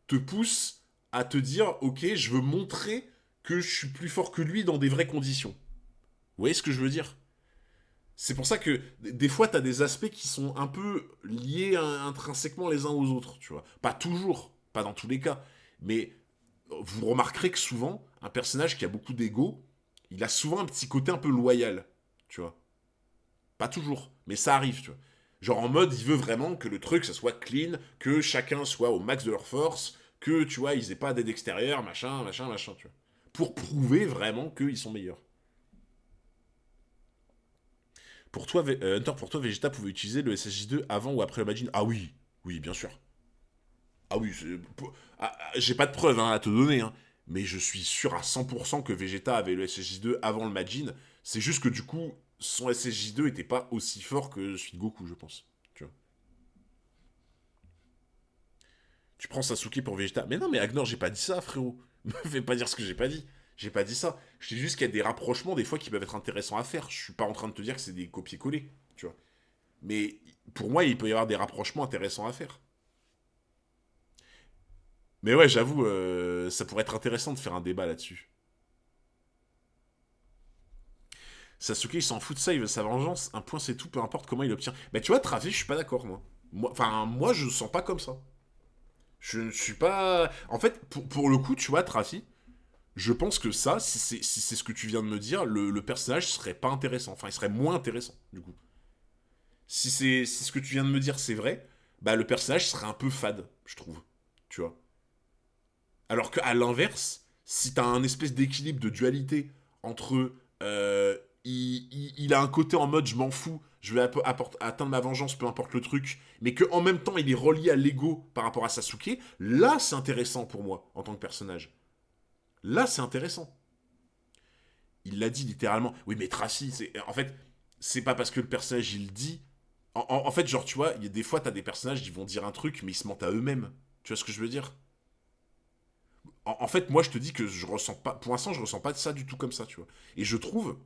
te pousse à te dire, ok, je veux montrer que je suis plus fort que lui dans des vraies conditions. Vous voyez ce que je veux dire? C'est pour ça que des fois, tu as des aspects qui sont un peu liés intrinsèquement les uns aux autres, tu vois. Pas toujours, pas dans tous les cas. Mais vous remarquerez que souvent, un personnage qui a beaucoup d'ego, il a souvent un petit côté un peu loyal, tu vois. Pas toujours, mais ça arrive, tu vois. Genre en mode, il veut vraiment que le truc, ça soit clean, que chacun soit au max de leur force, que, tu vois, ils aient pas d'aide extérieure, machin, machin, machin, tu vois. Pour prouver vraiment qu'ils sont meilleurs. Pour toi, Hunter, pour toi, Vegeta pouvait utiliser le SSJ2 avant ou après le Majin? Ah oui, oui, bien sûr. Ah oui, j'ai pas de preuves hein, à te donner, hein, mais je suis sûr à 100% que Vegeta avait le SSJ2 avant le Majin. C'est juste que du coup, son SSJ2 était pas aussi fort que celui de Goku, je pense. Tu vois. Tu prends Sasuke pour Vegeta. Mais non, mais Agnor, j'ai pas dit ça, frérot. Me fais pas dire ce que j'ai pas dit. J'ai pas dit ça. Je dis juste qu'il y a des rapprochements des fois qui peuvent être intéressants à faire. Je suis pas en train de te dire que c'est des copier-coller, tu vois. Mais pour moi, il peut y avoir des rapprochements intéressants à faire. Mais ouais, j'avoue, ça pourrait être intéressant de faire un débat là-dessus. Sasuke, il s'en fout de ça, il veut sa vengeance. Un point, c'est tout, peu importe comment il l'obtient. Mais tu vois, Travis, je suis pas d'accord, moi. Enfin, moi, je le sens pas comme ça. Je ne suis pas. En fait, pour le coup, tu vois, Trafi, je pense que ça, si c'est ce que tu viens de me dire, le personnage serait pas intéressant. Enfin, il serait moins intéressant, du coup. Si ce que tu viens de me dire, c'est vrai, bah le personnage serait un peu fade, je trouve. Tu vois. Alors qu'à l'inverse, si t'as un espèce d'équilibre de dualité entre il a un côté en mode je m'en fous, je vais atteindre ma vengeance, peu importe le truc, mais qu'en même temps il est relié à l'ego par rapport à Sasuke, là c'est intéressant pour moi en tant que personnage. Là c'est intéressant. Il l'a dit littéralement. Oui mais Tracy, en fait, c'est pas parce que le personnage il le dit. En fait, genre tu vois, il y a des fois t'as des personnages qui vont dire un truc mais ils se mentent à eux-mêmes. Tu vois ce que je veux dire? En fait, moi, je te dis que je ressens pas. Pour l'instant, je ressens pas ça du tout comme ça, tu vois. Et je trouve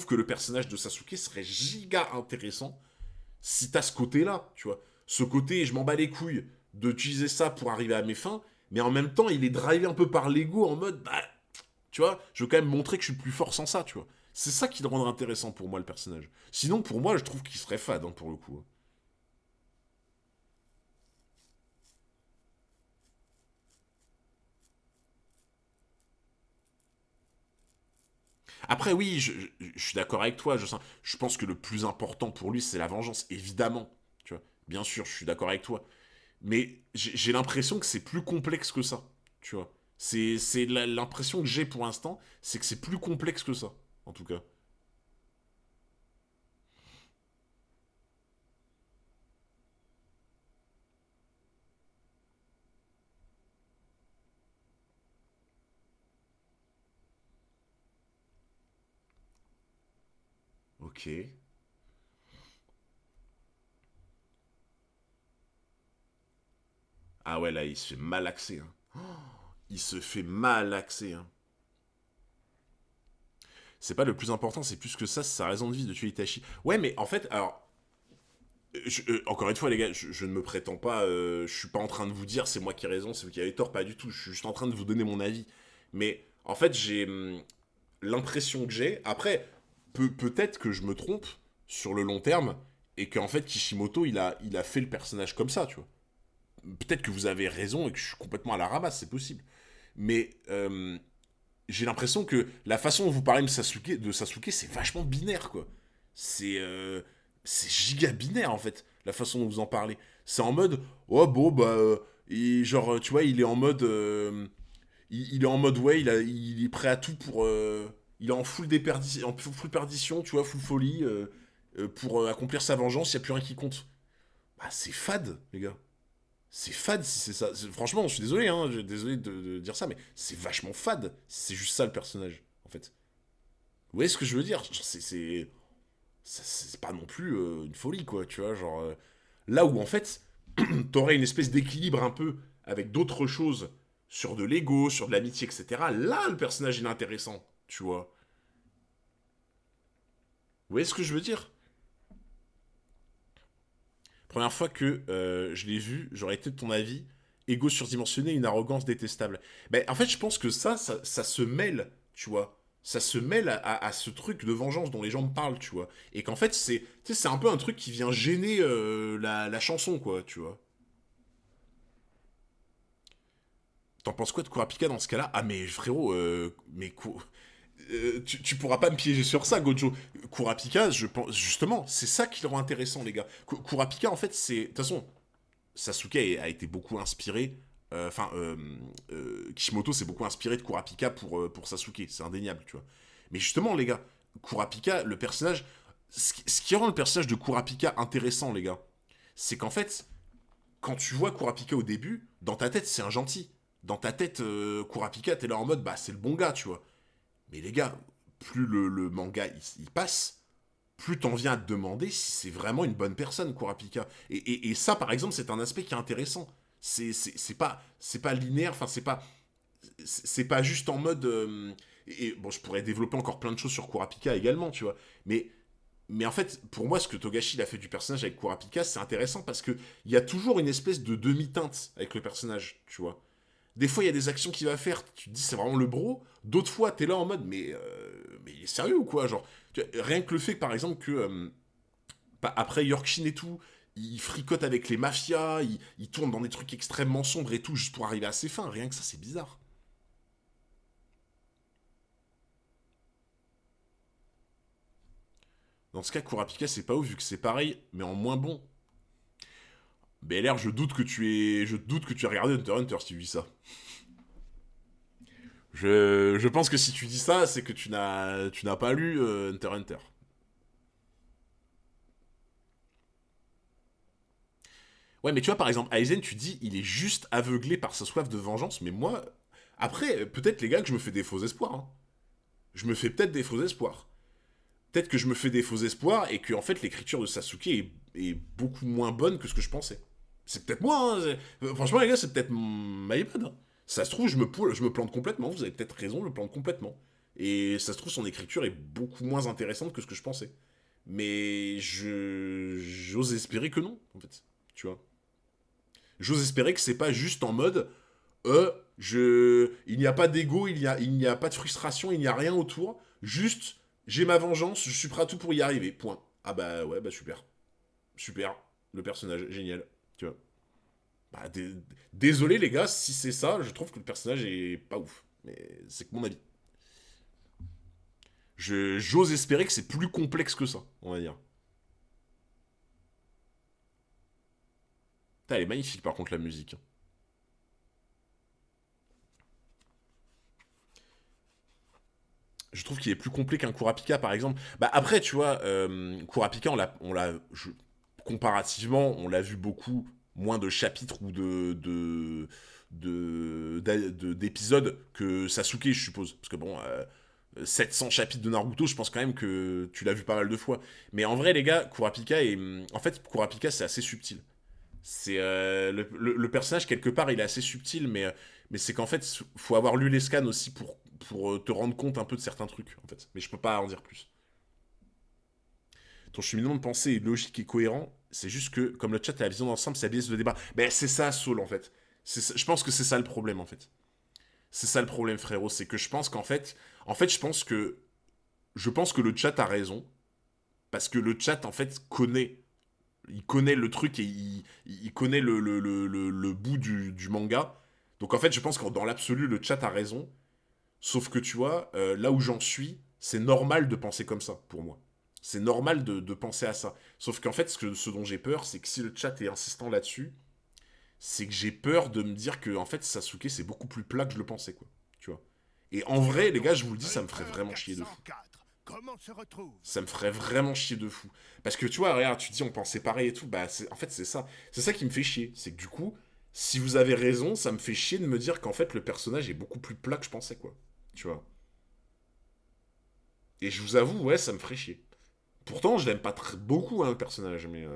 que le personnage de Sasuke serait giga intéressant si t'as ce côté-là, tu vois. Ce côté, je m'en bats les couilles d'utiliser ça pour arriver à mes fins, mais en même temps, il est drivé un peu par l'ego en mode, bah, tu vois, je veux quand même montrer que je suis plus fort sans ça, tu vois. C'est ça qui le rendrait intéressant pour moi, le personnage. Sinon, pour moi, je trouve qu'il serait fade, hein, pour le coup. Après, oui, je suis d'accord avec toi. Je pense que le plus important pour lui, c'est la vengeance, évidemment. Tu vois, bien sûr, je suis d'accord avec toi. Mais j'ai l'impression que c'est plus complexe que ça. Tu vois, c'est l'impression que j'ai pour l'instant, c'est que c'est plus complexe que ça, en tout cas. Ok. Ah ouais, là, il se fait malaxer. Hein. Il se fait malaxer. Hein. C'est pas le plus important, c'est plus que ça, c'est sa raison de vie de tuer Itachi. Ouais, mais en fait, alors, encore une fois, les gars, je ne me prétends pas, je suis pas en train de vous dire c'est moi qui ai raison, c'est vous qui avez tort, pas du tout. Je suis juste en train de vous donner mon avis. Mais en fait, j'ai l'impression que j'ai. Après, peut-être que je me trompe sur le long terme et qu'en fait Kishimoto il a fait le personnage comme ça, tu vois. Peut-être que vous avez raison et que je suis complètement à la ramasse, c'est possible. Mais j'ai l'impression que la façon dont vous parlez de Sasuke, c'est vachement binaire, quoi. C'est c'est giga binaire en fait, la façon dont vous en parlez. C'est en mode, oh bon bah, genre tu vois, il est en mode, il est en mode ouais, il est prêt à tout pour, il est en full perdition, tu vois, full folie pour accomplir sa vengeance. Il y a plus rien qui compte. Bah c'est fade, les gars. C'est fade si c'est ça. Franchement, je suis désolé, hein, désolé de dire ça, mais c'est vachement fade. Si c'est juste ça le personnage, en fait. Vous voyez ce que je veux dire? Genre, c'est pas non plus une folie, quoi, tu vois. Genre, là où, en fait, t'aurais une espèce d'équilibre un peu avec d'autres choses sur de l'ego, sur de l'amitié, etc. Là, le personnage, il est intéressant, tu vois. Vous voyez ce que je veux dire? Première fois que je l'ai vu, j'aurais été de ton avis, égo surdimensionné, une arrogance détestable. Ben, en fait, je pense que ça se mêle, tu vois. Ça se mêle à ce truc de vengeance dont les gens me parlent, tu vois. Et qu'en fait, tu sais, c'est un peu un truc qui vient gêner la chanson, quoi, tu vois. T'en penses quoi de Kurapika dans ce cas-là? Ah, mais frérot, tu pourras pas me piéger sur ça, Gojo. Kurapika, je pense, justement, c'est ça qui le rend intéressant, les gars. Kurapika, en fait, c'est. De toute façon, Sasuke a été beaucoup inspiré. Enfin, Kishimoto s'est beaucoup inspiré de Kurapika pour Sasuke, c'est indéniable, tu vois. Mais justement, les gars, Kurapika, le personnage. Ce qui rend le personnage de Kurapika intéressant, les gars, c'est qu'en fait, quand tu vois Kurapika au début, dans ta tête, c'est un gentil. Dans ta tête, Kurapika, t'es là en mode, bah, c'est le bon gars, tu vois. Mais les gars, plus le manga il passe, plus t'en viens à te demander si c'est vraiment une bonne personne, Kurapika. Et ça, par exemple, c'est un aspect qui est intéressant. C'est pas linéaire, enfin, c'est pas juste en mode. Et bon, je pourrais développer encore plein de choses sur Kurapika également, tu vois. Mais en fait, pour moi, ce que Togashi a fait du personnage avec Kurapika, c'est intéressant parce que il y a toujours une espèce de demi-teinte avec le personnage, tu vois. Des fois, il y a des actions qu'il va faire, tu te dis c'est vraiment le bro. D'autres fois, t'es là en mode mais il est sérieux ou quoi? Genre, rien que le fait, par exemple, que après Yorkshin et tout, il fricote avec les mafias, il tourne dans des trucs extrêmement sombres et tout, juste pour arriver à ses fins. Rien que ça, c'est bizarre. Dans ce cas, Kurapika, c'est pas ouf, vu que c'est pareil, mais en moins bon. BLR, je doute que tu as regardé Hunter x Hunter si tu dis ça. Je pense que si tu dis ça, c'est que tu n'as pas lu Hunter x Hunter. Ouais, mais tu vois, par exemple, Aizen, tu dis, il est juste aveuglé par sa soif de vengeance, mais moi, après, peut-être, les gars, que je me fais des faux espoirs. Hein. Je me fais peut-être des faux espoirs. Peut-être que je me fais des faux espoirs et que, en fait, l'écriture de Sasuke est beaucoup moins bonne que ce que je pensais. C'est peut-être moi, hein. Franchement, les gars, c'est peut-être my bad. Hein. Ça se trouve, je me plante complètement. Vous avez peut-être raison, je me plante complètement. Et ça se trouve, son écriture est beaucoup moins intéressante que ce que je pensais. Mais j'ose espérer que non, en fait. Tu vois. J'ose espérer que c'est pas juste en mode il n'y a pas d'ego, il n'y a pas de frustration, il n'y a rien autour. Juste, j'ai ma vengeance, je suis prêt à tout pour y arriver. Point. Ah bah ouais, bah super. Super. Le personnage, génial. Tu vois. Bah, désolé les gars, si c'est ça, je trouve que le personnage est pas ouf. Mais c'est que mon avis. J'ose espérer que c'est plus complexe que ça, on va dire. Putain, elle est magnifique par contre la musique. Je trouve qu'il est plus complet qu'un Kurapika par exemple. Bah après tu vois, Kurapika comparativement on l'a vu beaucoup moins de chapitres ou d'épisodes que Sasuke je suppose. Parce que bon, 700 chapitres de Naruto, je pense quand même que tu l'as vu pas mal de fois. Mais en vrai les gars, en fait Kurapika c'est assez subtil. C'est le personnage quelque part il est assez subtil mais c'est qu'en fait faut avoir lu les scans aussi pour te rendre compte un peu de certains trucs, en fait. Mais je peux pas en dire plus. Ton cheminement de pensée est logique et cohérent. C'est juste que, comme le chat et la vision d'ensemble, ça biaise le débat. Ben, c'est ça, Saul, en fait. Je pense que c'est ça le problème, en fait. C'est ça le problème, frérot. C'est que je pense qu'en fait... En fait, je pense que... Je pense que le chat a raison. Parce que le chat, en fait, connaît... Il connaît le truc et il connaît le bout du manga. Donc, en fait, je pense que dans l'absolu, le chat a raison. Sauf que, tu vois, là où j'en suis, c'est normal de penser comme ça, pour moi. C'est normal de penser à ça. Sauf qu'en fait, ce dont j'ai peur, c'est que si le chat est insistant là-dessus, c'est que j'ai peur de me dire que, en fait, Sasuke, c'est beaucoup plus plat que je le pensais, quoi. Tu vois. Et en vrai, les gars, je vous le dis, ça me ferait vraiment chier de fou. 404. Comment se retrouve? Ça me ferait vraiment chier de fou. Parce que, tu vois, regarde, tu dis, on pensait pareil et tout, bah, en fait, c'est ça. C'est ça qui me fait chier. C'est que, du coup, si vous avez raison, ça me fait chier de me dire qu'en fait, le personnage est beaucoup plus plat que je pensais, quoi. Tu vois. Et je vous avoue, ouais, ça me ferait chier. Pourtant, je l'aime pas beaucoup, hein, le personnage, mais...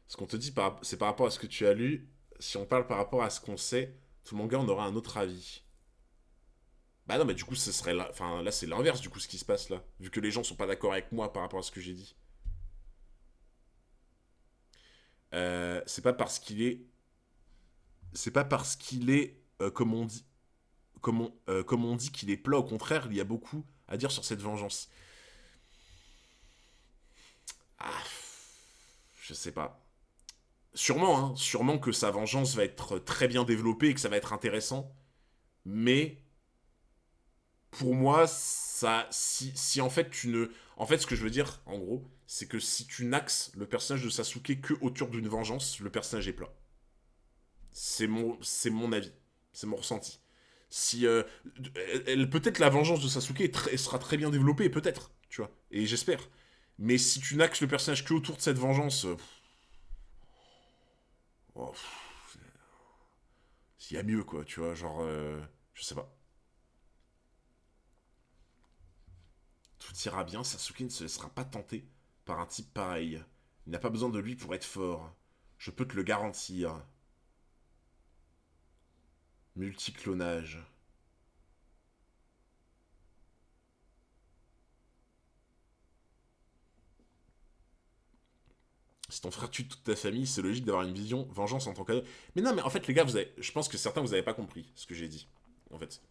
Ce qu'on te dit, c'est par rapport à ce que tu as lu. Si on parle par rapport à ce qu'on sait, tout le manga, on aura un autre avis. Bah non, mais du coup, ce serait là... Enfin, là, c'est l'inverse, du coup, ce qui se passe, là. Vu que les gens sont pas d'accord avec moi par rapport à ce que j'ai dit. C'est pas parce qu'il est... C'est pas parce qu'il est, comme on dit... comme on dit qu'il est plat, au contraire, il y a beaucoup à dire sur cette vengeance. Ah, je sais pas. Sûrement, hein, sûrement que sa vengeance va être très bien développée et que ça va être intéressant. Mais pour moi, ça, si en fait tu ne, en fait, ce que je veux dire, en gros, c'est que si tu n'axes le personnage de Sasuke que autour d'une vengeance, le personnage est plat. C'est mon avis, c'est mon ressenti. Si peut-être la vengeance de Sasuke sera très bien développée, peut-être, tu vois, et j'espère. Mais si tu n'axes le personnage que autour de cette vengeance, oh, il y a mieux, quoi, tu vois, genre, je sais pas. Tout ira bien, Sasuke ne se laissera pas tenter par un type pareil. Il n'a pas besoin de lui pour être fort. Je peux te le garantir. Multiclonage. Si ton frère tue toute ta famille, c'est logique d'avoir une vision vengeance en tant qu'ado. Mais non, mais en fait, les gars, je pense que certains, vous avez pas compris ce que j'ai dit. En fait.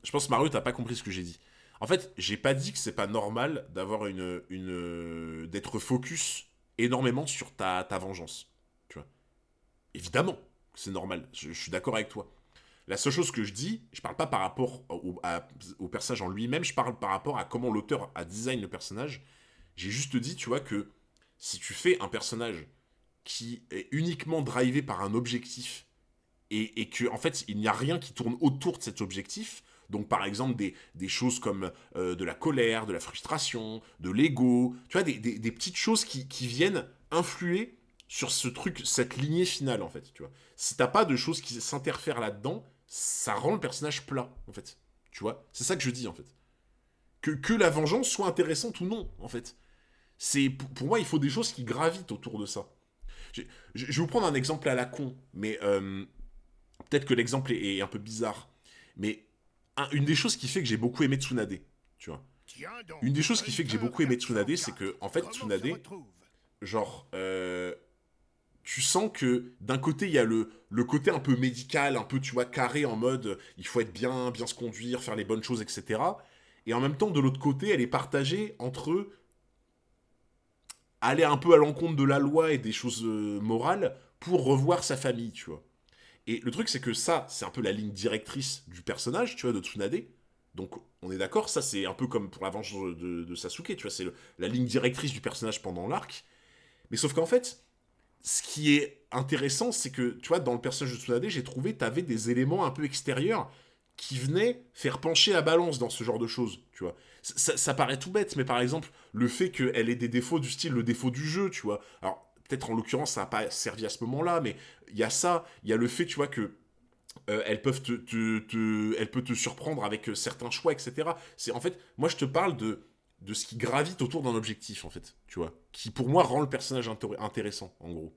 Je pense que Mario, t'as pas compris ce que j'ai dit. En fait, j'ai pas dit que c'est pas normal d'avoir d'être focus énormément sur ta vengeance. Tu vois. Évidemment, c'est normal. Je suis d'accord avec toi. La seule chose que je dis, je parle pas par rapport au personnage en lui-même, je parle par rapport à comment l'auteur a design le personnage. J'ai juste dit, tu vois, que si tu fais un personnage qui est uniquement drivé par un objectif et que, en fait, il n'y a rien qui tourne autour de cet objectif, donc par exemple des choses comme de la colère, de la frustration, de l'ego, tu vois, des petites choses qui viennent influer sur ce truc, cette lignée finale, en fait, tu vois. Si t'as pas de choses qui s'interfèrent là-dedans, ça rend le personnage plat, en fait. Tu vois. C'est ça que je dis, en fait. Que la vengeance soit intéressante ou non, en fait. Pour moi, il faut des choses qui gravitent autour de ça. Je vais vous prendre un exemple à la con, mais peut-être que l'exemple est un peu bizarre. Mais une des choses qui fait que j'ai beaucoup aimé Tsunade, tu vois. Tiens donc, Une des choses qui fait que j'ai Reaper beaucoup aimé Tsunade, c'est 404. que, en fait, Comment se Tsunade, retrouve? genre, tu sens que d'un côté, il y a le côté un peu médical, un peu, tu vois, carré en mode il faut être bien se conduire, faire les bonnes choses, etc. Et en même temps, de l'autre côté, elle est partagée entre aller un peu à l'encontre de la loi et des choses morales pour revoir sa famille, tu vois. Et le truc, c'est que ça, c'est un peu la ligne directrice du personnage, tu vois, de Tsunade. Donc, on est d'accord, ça, c'est un peu comme pour la vengeance de Sasuke, tu vois, c'est la ligne directrice du personnage pendant l'arc. Mais sauf qu'en fait, ce qui est intéressant, c'est que, tu vois, dans le personnage de Tsunade, j'ai trouvé, t'avais des éléments un peu extérieurs qui venaient faire pencher la balance dans ce genre de choses, tu vois. Ça paraît tout bête, mais par exemple, le fait qu'elle ait des défauts du style le défaut du jeu, tu vois. Alors, peut-être en l'occurrence, ça n'a pas servi à ce moment-là, mais il y a ça, il y a le fait, tu vois, que elles peuvent elle peut te surprendre avec certains choix, etc. C'est en fait, moi je te parle de ce qui gravite autour d'un objectif, en fait, tu vois. Qui, pour moi, rend le personnage intéressant, en gros.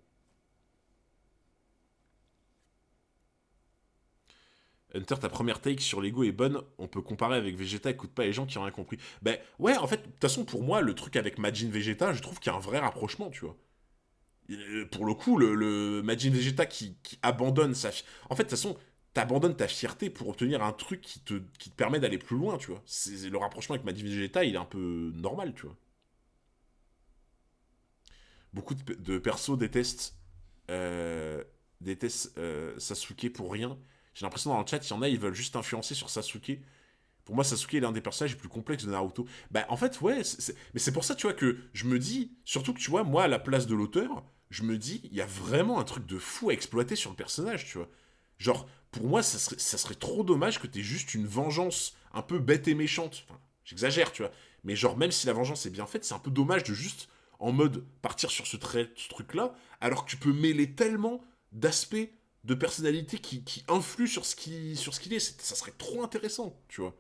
Hunter, ta première take sur Lego est bonne. On peut comparer avec Vegeta, écoute pas les gens qui ont rien compris. Ben ouais, en fait, de toute façon, pour moi, le truc avec Majin Vegeta, je trouve qu'il y a un vrai rapprochement, tu vois. Pour le coup, le Majin Vegeta qui abandonne sa... En fait, de toute façon, t'abandonnes ta fierté pour obtenir un truc qui te permet d'aller plus loin, tu vois. Le rapprochement avec Majin Vegeta, il est un peu normal, tu vois. Beaucoup de persos détestent Sasuke pour rien. J'ai l'impression dans le chat, il y en a, ils veulent juste influencer sur Sasuke. Pour moi, Sasuke est l'un des personnages les plus complexes de Naruto. Bah, en fait, ouais, mais c'est pour ça, tu vois, que je me dis, surtout que, tu vois, moi, à la place de l'auteur, je me dis, il y a vraiment un truc de fou à exploiter sur le personnage, tu vois. Genre, pour moi, ça serait trop dommage que t'aies juste une vengeance un peu bête et méchante. Enfin, j'exagère, tu vois. Mais genre, même si la vengeance est bien faite, c'est un peu dommage de juste, en mode, partir sur ce truc-là, alors que tu peux mêler tellement d'aspects de personnalité qui influent sur ce qu'il est. Ça serait trop intéressant, tu vois.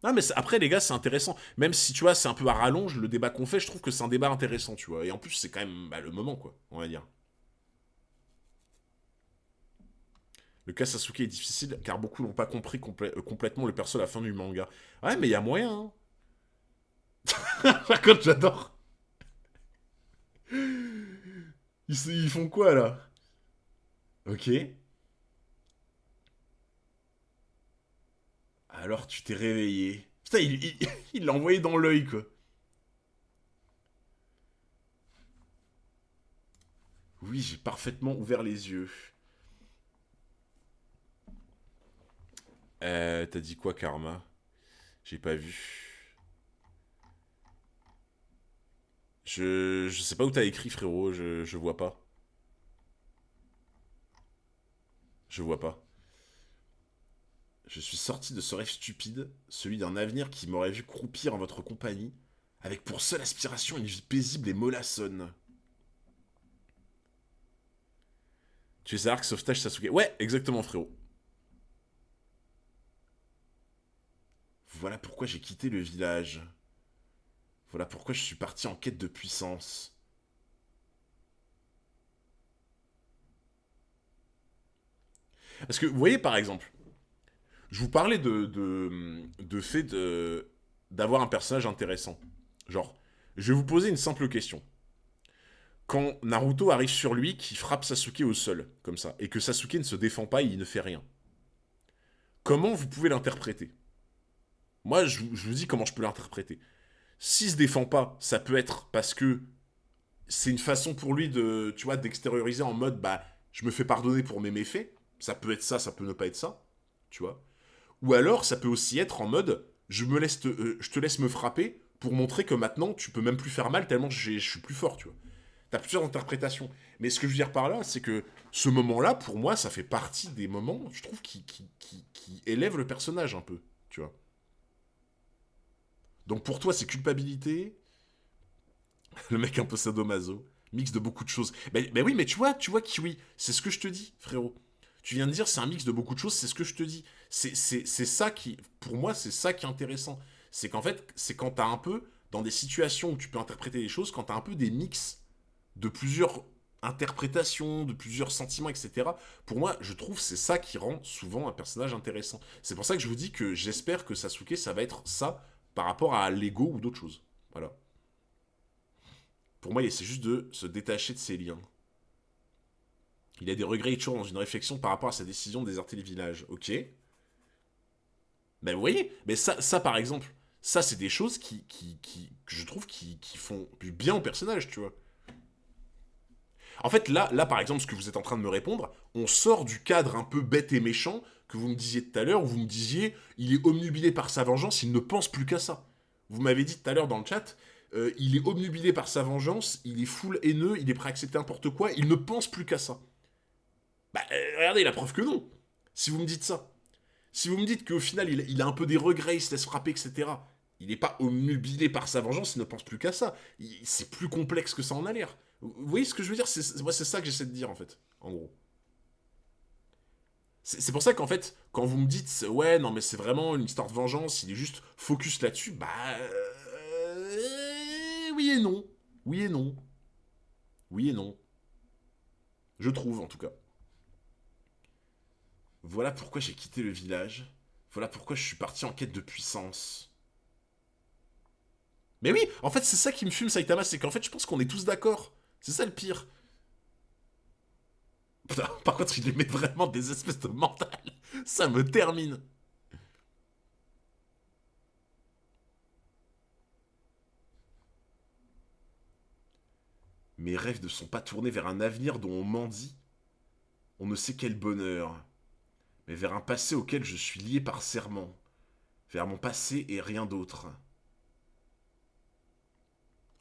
Non, mais après, les gars, c'est intéressant. Même si, tu vois, c'est un peu à rallonge, le débat qu'on fait, je trouve que c'est un débat intéressant, tu vois. Et en plus, c'est quand même bah, le moment, quoi, on va dire. Le cas Sasuke est difficile, car beaucoup n'ont pas compris complètement le perso à la fin du manga. Ouais, mais il y a moyen, hein. Par contre, j'adore. Ils font quoi, là? Ok. Alors, tu t'es réveillé. Putain, il l'a envoyé dans l'œil, quoi. Oui, j'ai parfaitement ouvert les yeux. T'as dit quoi, Karma? J'ai pas vu. Je sais pas où t'as écrit, frérot, je vois pas. Je vois pas. Je suis sorti de ce rêve stupide, celui d'un avenir qui m'aurait vu croupir en votre compagnie, avec pour seule aspiration une vie paisible et mollassonne. Tu es à Arc Sauvetage Sasuke. Ouais, exactement, frérot. Voilà pourquoi j'ai quitté le village. Voilà pourquoi je suis parti en quête de puissance. Parce que, vous voyez, par exemple, je vous parlais de fait d'avoir un personnage intéressant. Genre, je vais vous poser une simple question. Quand Naruto arrive sur lui, qui frappe Sasuke au sol, comme ça, et que Sasuke ne se défend pas, il ne fait rien. Comment vous pouvez l'interpréter? Moi, je vous dis comment je peux l'interpréter. S'il se défend pas, ça peut être parce que c'est une façon pour lui de, tu vois, d'extérioriser en mode, bah, je me fais pardonner pour mes méfaits. Ça peut être ça, ça peut ne pas être ça, tu vois. Ou alors, ça peut aussi être en mode, je te laisse me frapper pour montrer que maintenant, tu peux même plus faire mal tellement je suis plus fort, tu vois. T'as plusieurs interprétations. Mais ce que je veux dire par là, c'est que ce moment-là, pour moi, ça fait partie des moments, je trouve, qui élèvent le personnage un peu, tu vois. Donc pour toi, c'est culpabilité, le mec un peu sadomaso, mix de beaucoup de choses. Ben oui, mais tu vois, Kiwi, c'est ce que je te dis, frérot. Tu viens de dire c'est un mix de beaucoup de choses, c'est ce que je te dis. C'est ça qui, pour moi, c'est ça qui est intéressant. C'est qu'en fait, c'est quand t'as un peu, dans des situations où tu peux interpréter les choses, quand t'as un peu des mix de plusieurs interprétations, de plusieurs sentiments, etc. Pour moi, je trouve c'est ça qui rend souvent un personnage intéressant. C'est pour ça que je vous dis que j'espère que Sasuke, ça va être ça par rapport à l'ego ou d'autres choses. Voilà. Pour moi, c'est juste de se détacher de ses liens. Il a des regrets, il est toujours dans une réflexion par rapport à sa décision de déserter le village. Ok. Ben vous voyez, mais ça par exemple, ça c'est des choses que je trouve qui font du bien au personnage, tu vois. En fait, là, par exemple, ce que vous êtes en train de me répondre, on sort du cadre un peu bête et méchant que vous me disiez tout à l'heure, où vous me disiez, il est omnubilé par sa vengeance, il ne pense plus qu'à ça. Vous m'avez dit tout à l'heure dans le chat, il est omnubilé par sa vengeance, il est full haineux, il est prêt à accepter n'importe quoi, il ne pense plus qu'à ça. Bah, regardez, la preuve que non. Si vous me dites ça. Si vous me dites qu'au final, il a un peu des regrets, il se laisse frapper, etc. Il n'est pas omnubilé par sa vengeance, il ne pense plus qu'à ça. C'est plus complexe que ça en a l'air. Vous voyez ce que je veux dire? Moi, c'est ça que j'essaie de dire, en fait. En gros. C'est pour ça qu'en fait, quand vous me dites, ouais, non, mais c'est vraiment une histoire de vengeance, il est juste focus là-dessus, bah. Oui et non. Oui et non. Oui et non. Je trouve, en tout cas. Voilà pourquoi j'ai quitté le village. Voilà pourquoi je suis parti en quête de puissance. Mais oui, en fait, c'est ça qui me fume, Saitama, c'est qu'en fait, je pense qu'on est tous d'accord. C'est ça le pire. Putain, par contre, il émet vraiment des espèces de mentales. Ça me termine. Mes rêves ne sont pas tournés vers un avenir dont on mendie. On ne sait quel bonheur. Mais vers un passé auquel je suis lié par serment. Vers mon passé et rien d'autre.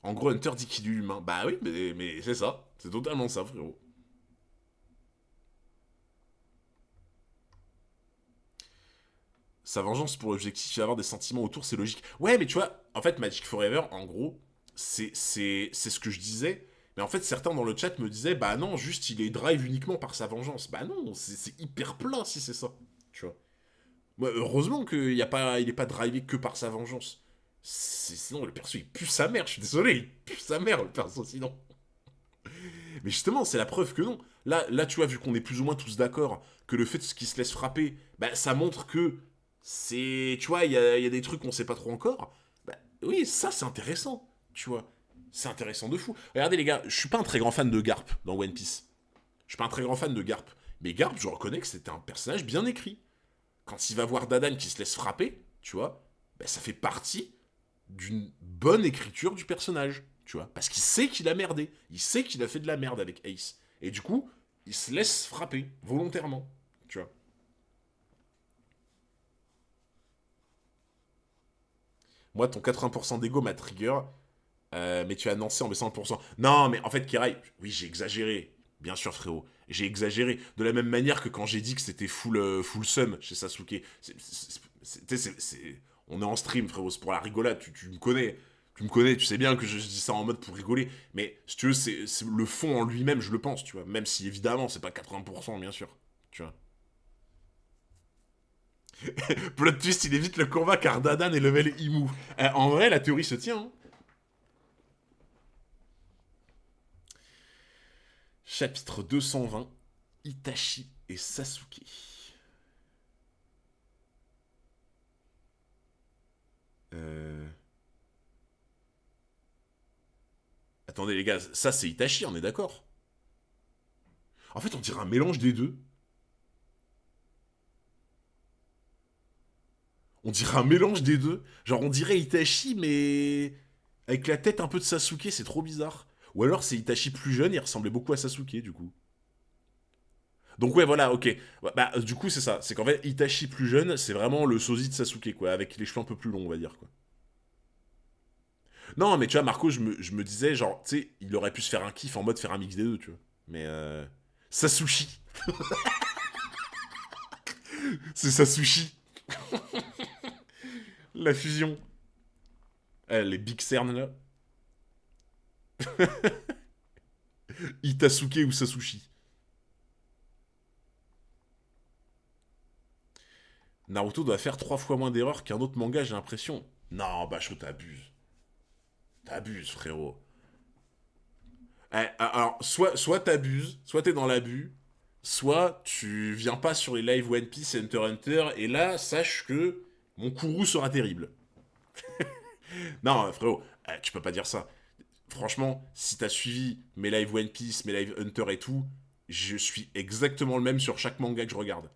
En gros, Hunter dit qu'il est humain. Bah oui, mais c'est ça. C'est totalement ça, frérot. Sa vengeance pour l'objectif d'avoir des sentiments autour, c'est logique. Ouais, mais tu vois, en fait, Magic Forever, en gros, c'est ce que je disais. Mais en fait, certains dans le chat me disaient, bah non, juste il est drive uniquement par sa vengeance. Bah non, c'est hyper plat si c'est ça. Tu vois. Moi, heureusement qu'il y a pas, il est pas drivé que par sa vengeance. Sinon, le perso, il pue sa mère, je suis désolé, il pue sa mère, le perso, sinon. Mais justement, c'est la preuve que non. Là, tu vois, vu qu'on est plus ou moins tous d'accord que le fait qu'il se laisse frapper, bah, ça montre que c'est. Tu vois, il y a des trucs qu'on sait pas trop encore. Bah, oui, ça, c'est intéressant. Tu vois. C'est intéressant de fou. Regardez, les gars, je suis pas un très grand fan de Garp dans One Piece. Je suis pas un très grand fan de Garp. Mais Garp, je reconnais que c'était un personnage bien écrit. Quand il va voir Dadan qui se laisse frapper, tu vois, bah, ça fait partie d'une bonne écriture du personnage, tu vois. Parce qu'il sait qu'il a merdé. Il sait qu'il a fait de la merde avec Ace. Et du coup, il se laisse frapper, volontairement, tu vois. Moi, ton 80% d'ego m'a trigger, mais tu as annoncé en baissant le pourcent. Non, mais en fait, Kirai, oui, j'ai exagéré. Bien sûr, frérot. J'ai exagéré. De la même manière que quand j'ai dit que c'était full sun chez Sasuke. On est en stream, frérot. C'est pour la rigolade. Tu me connais. Tu me connais. Tu sais bien que je dis ça en mode pour rigoler. Mais si tu veux, c'est le fond en lui-même, je le pense, tu vois. Même si évidemment, c'est pas 80%, bien sûr. Tu vois. Plot twist, il évite le combat car Dadan est level Imu. En vrai, la théorie se tient. Hein. Chapitre 220, Itachi et Sasuke. Euh... Attendez les gars, ça c'est Itachi, on est d'accord. En fait, on dirait un mélange des deux. On dirait un mélange des deux. Genre, on dirait Itachi, mais avec la tête un peu de Sasuke, c'est trop bizarre. Ou alors c'est Itachi plus jeune, il ressemblait beaucoup à Sasuke, du coup. Donc ouais, voilà, ok. Bah, du coup, c'est ça. C'est qu'en fait, Itachi plus jeune, c'est vraiment le sosie de Sasuke, quoi, avec les cheveux un peu plus longs, on va dire, quoi. Non, mais tu vois, Marco, je me disais, genre, tu sais, il aurait pu se faire un kiff en mode faire un mix des deux, tu vois. Mais Sasushi. C'est Sasushi. La fusion. Les big cernes, là. Itasuke ou Sasushi. Naruto doit faire 3 fois moins d'erreurs qu'un autre manga, j'ai l'impression. Non, Bacho, t'abuses. T'abuses, frérot. Alors, soit t'abuses, soit t'es dans l'abus, soit tu viens pas sur les live One Piece et Hunter x Hunter, et là, sache que mon courroux sera terrible. Non, frérot, tu peux pas dire ça. Franchement, si t'as suivi mes live One Piece, mes live Hunter et tout, je suis exactement le même sur chaque manga que je regarde.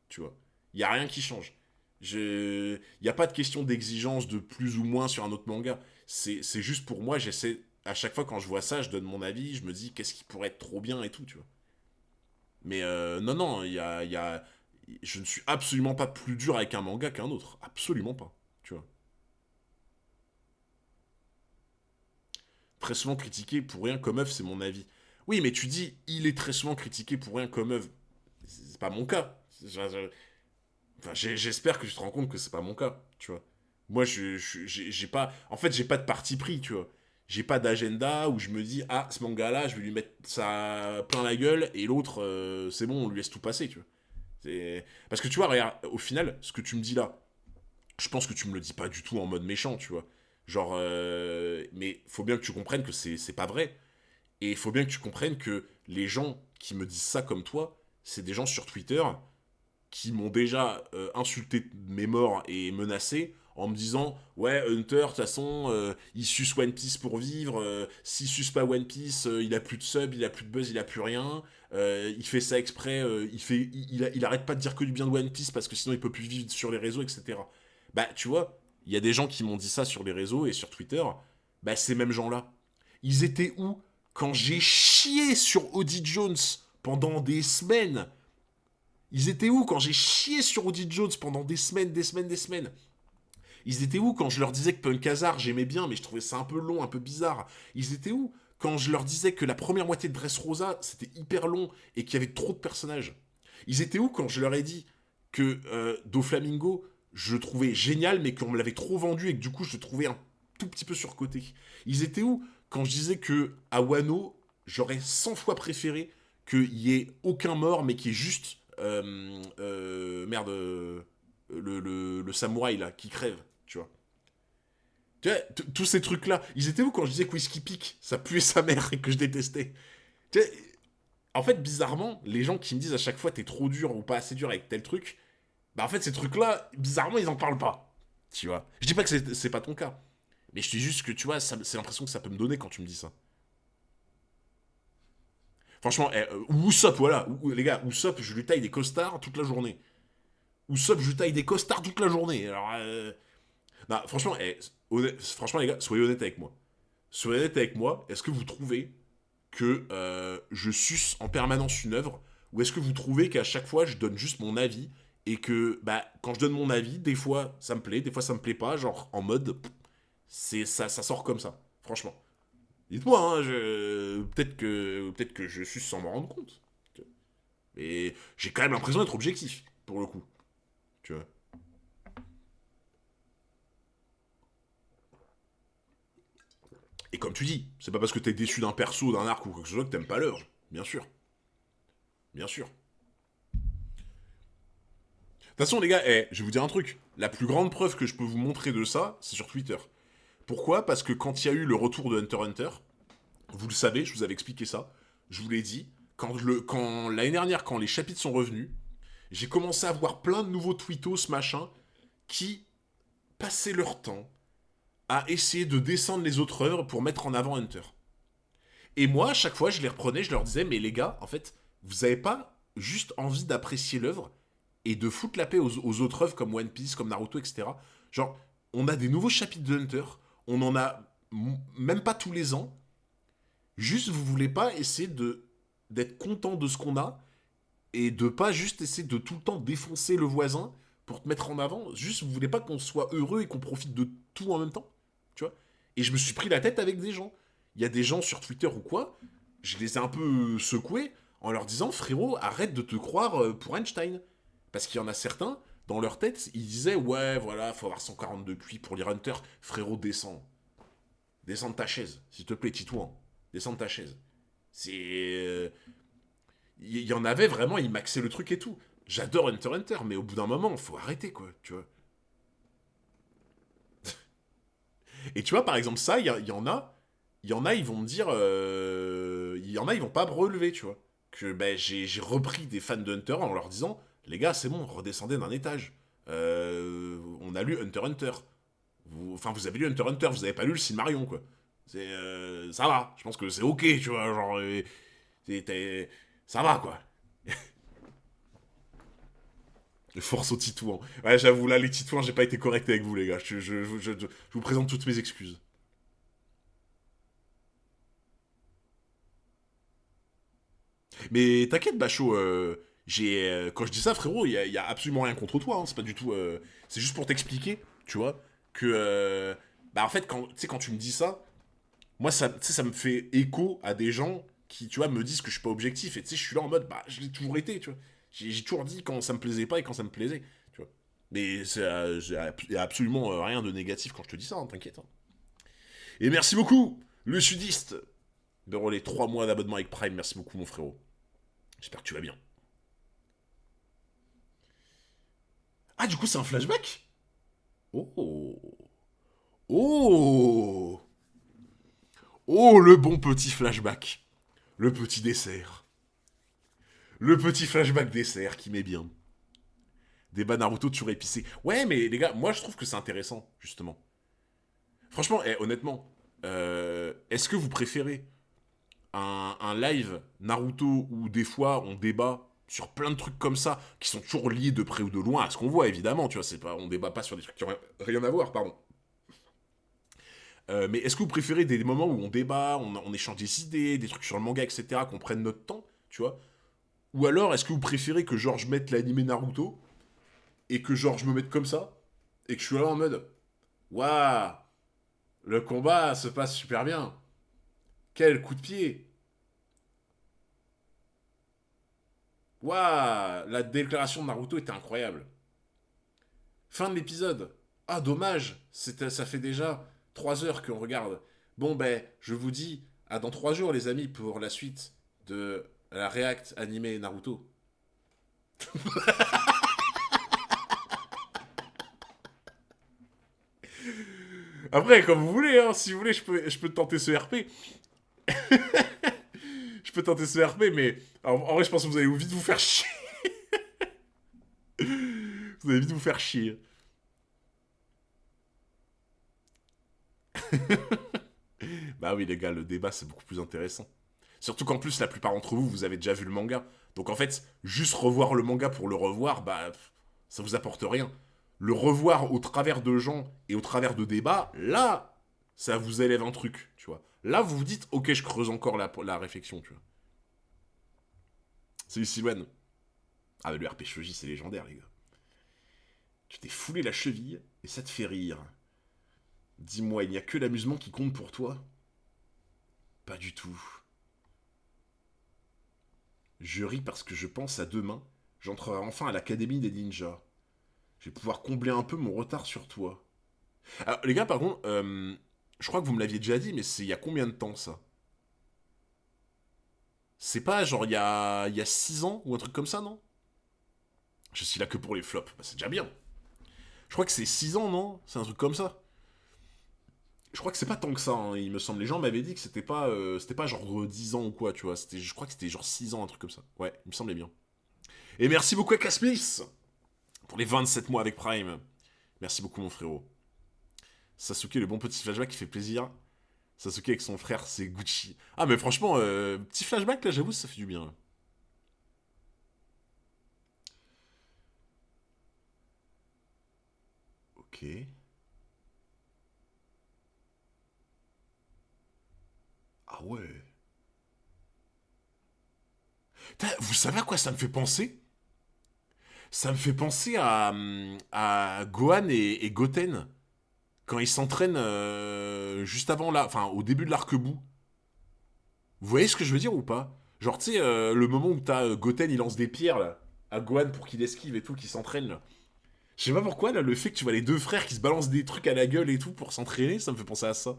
Tu vois. Y a rien qui change. Y a pas de question d'exigence de plus ou moins sur un autre manga. C'est juste pour moi, j'essaie. À chaque fois quand je vois ça, je donne mon avis, je me dis qu'est-ce qui pourrait être trop bien et tout, tu vois. Mais non, non, je ne suis absolument pas plus dur avec un manga qu'un autre. Absolument pas. Tu vois. Très souvent critiqué pour rien comme œuvre, c'est mon avis. Oui, mais tu dis, il est très souvent critiqué pour rien comme œuvre. C'est pas mon cas. Enfin, j'espère que tu te rends compte que c'est pas mon cas, tu vois. Moi, j'ai pas. En fait, j'ai pas de parti pris, tu vois. J'ai pas d'agenda où je me dis, ah, ce manga-là, je vais lui mettre ça plein la gueule, et l'autre, c'est bon, on lui laisse tout passer, tu vois. Parce que tu vois, regarde, au final, ce que tu me dis là, je pense que tu me le dis pas du tout en mode méchant, tu vois. Genre, mais faut bien que tu comprennes que c'est pas vrai. Et il faut bien que tu comprennes que les gens qui me disent ça comme toi, c'est des gens sur Twitter qui m'ont déjà insulté de mes morts et menacé en me disant ouais Hunter de toute façon il suce One Piece pour vivre, s'il suce pas One Piece il a plus de sub, il a plus de buzz, il a plus rien, il fait ça exprès, il arrête pas de dire que du bien de One Piece parce que sinon il peut plus vivre sur les réseaux, etc. Bah tu vois, il y a des gens qui m'ont dit ça sur les réseaux et sur Twitter. Bah ces mêmes gens là, ils étaient où quand j'ai chié sur Odie Jones pendant des semaines? Ils étaient où quand j'ai chié sur Odie Jones pendant des semaines, des semaines, des semaines? Ils étaient où quand je leur disais que Punk Hazard j'aimais bien, mais je trouvais ça un peu long, un peu bizarre? Ils étaient où quand je leur disais que la première moitié de Dressrosa c'était hyper long et qu'il y avait trop de personnages? Ils étaient où quand je leur ai dit que Doflamingo je le trouvais génial, mais qu'on me l'avait trop vendu et que du coup je le trouvais un tout petit peu surcoté? Ils étaient où quand je disais que à Wano j'aurais 100 fois préféré qu'il y ait aucun mort, mais qu'il y ait juste merde, le samouraï là qui crève, tu vois. Tu vois, tous ces trucs-là, ils étaient où quand je disais que Whiskey Peak, ça puait sa mère et que je détestais? Tu vois, en fait, bizarrement, les gens qui me disent à chaque fois t'es trop dur ou pas assez dur avec tel truc, bah en fait, ces trucs-là, bizarrement, ils en parlent pas. Tu vois. Je dis pas que c'est pas ton cas, mais je dis juste que tu vois, c'est l'impression que ça peut me donner quand tu me dis ça. Franchement, Usopp, voilà, les gars, Usopp, je lui taille des costards toute la journée. Usopp, je lui taille des costards toute la journée. Alors, non, franchement, franchement, les gars, soyez honnêtes avec moi. Soyez honnêtes avec moi. Est-ce que vous trouvez que je suce en permanence une œuvre, ou est-ce que vous trouvez qu'à chaque fois je donne juste mon avis et que bah quand je donne mon avis, des fois ça me plaît, des fois ça me plaît pas, genre en mode c'est ça sort comme ça. Franchement, dites-moi, hein, peut-être que je suce sans m'en rendre compte. Mais j'ai quand même l'impression d'être objectif pour le coup. Tu vois. Et comme tu dis, c'est pas parce que t'es déçu d'un perso, d'un arc ou quoi que ce soit que t'aimes pas l'œuvre. Bien sûr. Bien sûr. De toute façon, les gars, je vais vous dire un truc. La plus grande preuve que je peux vous montrer de ça, c'est sur Twitter. Pourquoi? Parce que quand il y a eu le retour de Hunter x Hunter, vous le savez, je vous avais expliqué ça, je vous l'ai dit, quand l'année dernière, quand les chapitres sont revenus, j'ai commencé à voir plein de nouveaux tweetos, machin, qui passaient leur temps à essayer de descendre les autres œuvres pour mettre en avant Hunter. Et moi, à chaque fois, je les reprenais, je leur disais, mais les gars, en fait, vous avez pas juste envie d'apprécier l'œuvre et de foutre la paix aux autres œuvres comme One Piece, comme Naruto, etc. Genre, on a des nouveaux chapitres de Hunter, on en a même pas tous les ans. Juste, vous voulez pas essayer d'être content de ce qu'on a et de pas juste essayer de tout le temps défoncer le voisin pour te mettre en avant. Juste, vous voulez pas qu'on soit heureux et qu'on profite de tout en même temps, tu vois. Et je me suis pris la tête avec des gens. Il y a des gens sur Twitter ou quoi, je les ai un peu secoués en leur disant frérot, arrête de te croire pour Einstein. Parce qu'il y en a certains, dans leur tête, ils disaient ouais, voilà, faut avoir 142 QI pour lire Hunter. Frérot, descends. Descends de ta chaise, s'il te plaît, Titouan. Descends de ta chaise. C'est. Il y en avait vraiment, ils maxaient le truc et tout. J'adore Hunter x Hunter, mais au bout d'un moment, faut arrêter, quoi, tu vois. Et tu vois, par exemple, ça, il y en a, ils vont me dire, il y en a, ils vont pas me relever, tu vois. Que ben, j'ai repris des fans de Hunter en leur disant, les gars, c'est bon, redescendez d'un étage. On a lu Hunter x Hunter. Enfin, vous avez lu Hunter x Hunter, vous avez pas lu le Silmarion, quoi. Ça va, je pense que c'est ok, tu vois, genre, ça va, quoi. Force aux Titouans. Ouais, j'avoue, là, les Titouans, j'ai pas été correct avec vous, les gars. Je vous présente toutes mes excuses. Mais t'inquiète, Bacho, quand je dis ça, frérot, y a absolument rien contre toi, hein, c'est pas du tout... c'est juste pour t'expliquer, tu vois, que... bah, en fait, quand tu me dis ça, moi, ça me fait écho à des gens qui, tu vois, me disent que je suis pas objectif, et tu sais, je suis là en mode, bah, je l'ai toujours été, tu vois. J'ai toujours dit quand ça me plaisait pas et quand ça me plaisait, tu vois. Mais y a absolument rien de négatif quand je te dis ça, hein, t'inquiète. Hein. Et merci beaucoup, le sudiste, de relais 3 mois d'abonnement avec Prime, merci beaucoup, mon frérot. J'espère que tu vas bien. Ah, du coup, c'est un flashback? Oh. Oh. Oh, le bon petit flashback. Le petit dessert. Le petit flashback dessert qui met bien. Débat Naruto toujours épicé. Ouais, mais les gars, moi je trouve que c'est intéressant, justement. Franchement, honnêtement, est-ce que vous préférez un live Naruto où des fois on débat sur plein de trucs comme ça, qui sont toujours liés de près ou de loin à ce qu'on voit, évidemment, tu vois, c'est pas, on débat pas sur des trucs qui ont rien à voir, pardon. Mais est-ce que vous préférez des moments où on débat, on échange des idées, des trucs sur le manga, etc., qu'on prenne notre temps, tu vois? Ou alors, est-ce que vous préférez que genre je mette l'animé Naruto et que genre je me mette comme ça et que je suis là en mode waouh, le combat se passe super bien. Quel coup de pied. Waouh, la déclaration de Naruto était incroyable. Fin de l'épisode. Ah, dommage, ça fait déjà 3 heures qu'on regarde. Bon, ben, je vous dis à dans 3 jours, les amis, pour la suite de la React animé Naruto. Après, comme vous voulez, hein, si vous voulez, je peux tenter ce RP. Je peux tenter ce RP, mais en vrai, je pense que vous allez vite vous faire chier. Vous allez vite vous faire chier. Bah oui, les gars, le débat, c'est beaucoup plus intéressant. Surtout qu'en plus, la plupart d'entre vous, vous avez déjà vu le manga. Donc en fait, juste revoir le manga pour le revoir, bah, ça vous apporte rien. Le revoir au travers de gens et au travers de débats, là, ça vous élève un truc, tu vois. Là, vous vous dites, ok, je creuse encore la réflexion, tu vois. Salut Silwen. Ah, mais le RP Shoji, c'est légendaire, les gars. Tu t'es foulé la cheville et ça te fait rire. Dis-moi, il n'y a que l'amusement qui compte pour toi? Pas du tout. Je ris parce que je pense à demain, j'entrerai enfin à l'académie des ninjas. Je vais pouvoir combler un peu mon retard sur toi. Alors, les gars, par contre, je crois que vous me l'aviez déjà dit, mais c'est il y a combien de temps ça? C'est pas genre il y a 6 ans ou un truc comme ça, non? Je suis là que pour les flops. Bah, c'est déjà bien. Je crois que c'est 6 ans, non? C'est un truc comme ça. Je crois que c'est pas tant que ça, hein, il me semble. Les gens m'avaient dit que c'était pas genre 10 ans ou quoi, tu vois. Je crois que c'était genre 6 ans, un truc comme ça. Ouais, il me semblait bien. Et merci beaucoup à Casmix pour les 27 mois avec Prime. Merci beaucoup, mon frérot. Sasuke, le bon petit flashback qui fait plaisir. Sasuke avec son frère, c'est Gucci. Ah, mais franchement, petit flashback là, j'avoue, ça fait du bien. Ok. Ah ouais. Vous savez à quoi ça me fait penser? Ça me fait penser à Gohan et Goten. Quand ils s'entraînent juste avant là, enfin au début de l'arc-bout. Vous voyez ce que je veux dire ou pas? Genre, tu sais, le moment où t'as Goten, il lance des pierres là, à Gohan pour qu'il esquive et tout, qu'il s'entraîne là. Je sais pas pourquoi, là, le fait que tu vois les deux frères qui se balancent des trucs à la gueule et tout pour s'entraîner, ça me fait penser à ça.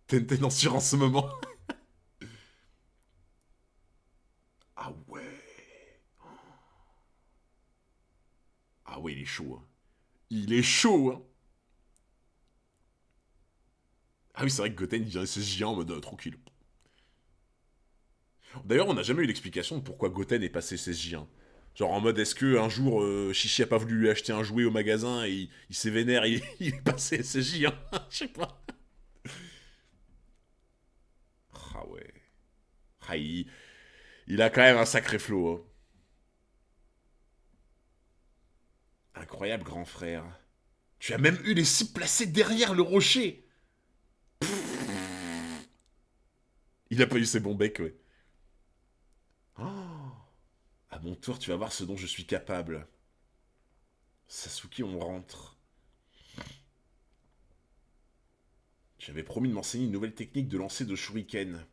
Tenten en sur en ce moment. Ah ouais. Ah ouais, il est chaud. Hein. Il est chaud, hein. Ah oui, c'est vrai que Goten, il vient SSJ en mode tranquille. D'ailleurs, on n'a jamais eu l'explication de pourquoi Goten est passé SSJ. Hein. Genre en mode, est-ce que un jour, Chichi a pas voulu lui acheter un jouet au magasin et il s'est vénère et il est passé SSJ, hein. Je sais pas. Ah ouais. Ah, il a quand même un sacré flow. Hein. Incroyable, grand frère. Tu as même eu les cibles placées derrière le rocher. Il a pas eu ses bons becs, ouais. Oh, à mon tour, tu vas voir ce dont je suis capable. Sasuke, on rentre. J'avais promis de m'enseigner une nouvelle technique de lancer de shuriken.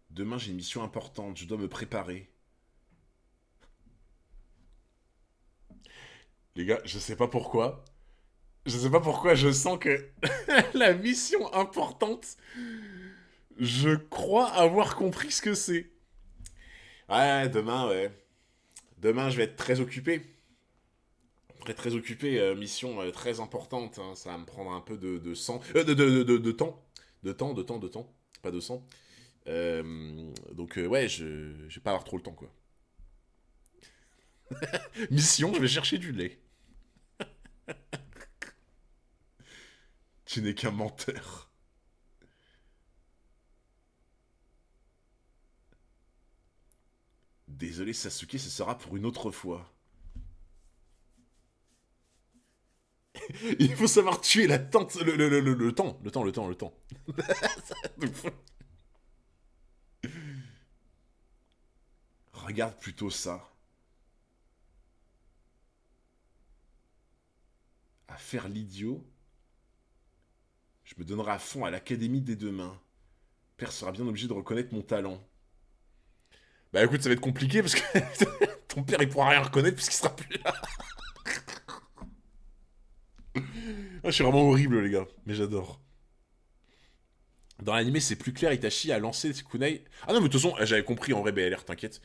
Demain, j'ai une mission importante, je dois me préparer. Les gars, je sais pas pourquoi. Je sais pas pourquoi je sens que la mission importante, je crois avoir compris ce que c'est. Ouais, demain, ouais. Demain, je vais être très occupé. Très très occupé, mission très importante, hein, ça va me prendre un peu de sang, de temps, de temps, pas de sang. Donc ouais, je vais pas avoir trop le temps quoi. Mission, je vais chercher du lait. Tu n'es qu'un menteur. Désolé Sasuke, ce sera pour une autre fois. Il faut savoir tuer la tente, le temps, le temps. Regarde plutôt ça. À faire l'idiot, je me donnerai à fond à l'académie des deux mains. Père sera bien obligé de reconnaître mon talent. Bah écoute, ça va être compliqué parce que ton père il pourra rien reconnaître puisqu'il sera plus là. Ah, je suis vraiment horrible les gars, mais j'adore. Dans l'animé c'est plus clair, Itachi a lancé ses kunai. Ah non mais de toute façon, j'avais compris en vrai BLR, t'inquiète.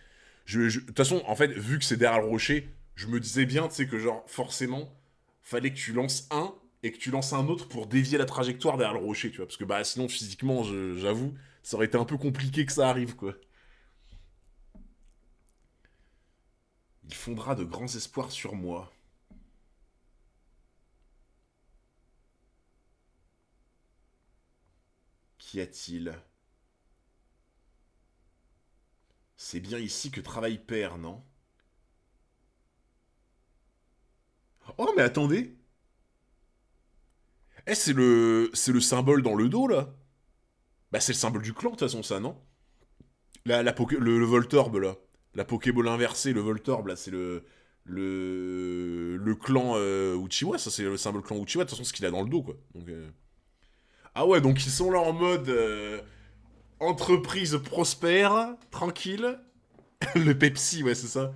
De toute façon, en fait, vu que c'est derrière le rocher, je me disais bien, tu sais, que genre, forcément, fallait que tu lances un et que tu lances un autre pour dévier la trajectoire derrière le rocher, tu vois. Parce que bah sinon, physiquement, j'avoue, ça aurait été un peu compliqué que ça arrive, quoi. Il fondera de grands espoirs sur moi. Qu'y a-t-il? C'est bien ici que travaille Père, non? Oh, mais attendez! Eh, c'est le symbole dans le dos, là? Bah, c'est le symbole du clan, de toute façon, ça, non? Le Voltorb, là. La Pokéball inversée, le Voltorb, là, c'est le clan Uchiwa, ça c'est le symbole clan Uchiwa, de toute façon, ce qu'il a dans le dos, quoi. Donc, ah ouais, donc ils sont là en mode entreprise prospère, tranquille. Le Pepsi, ouais, c'est ça.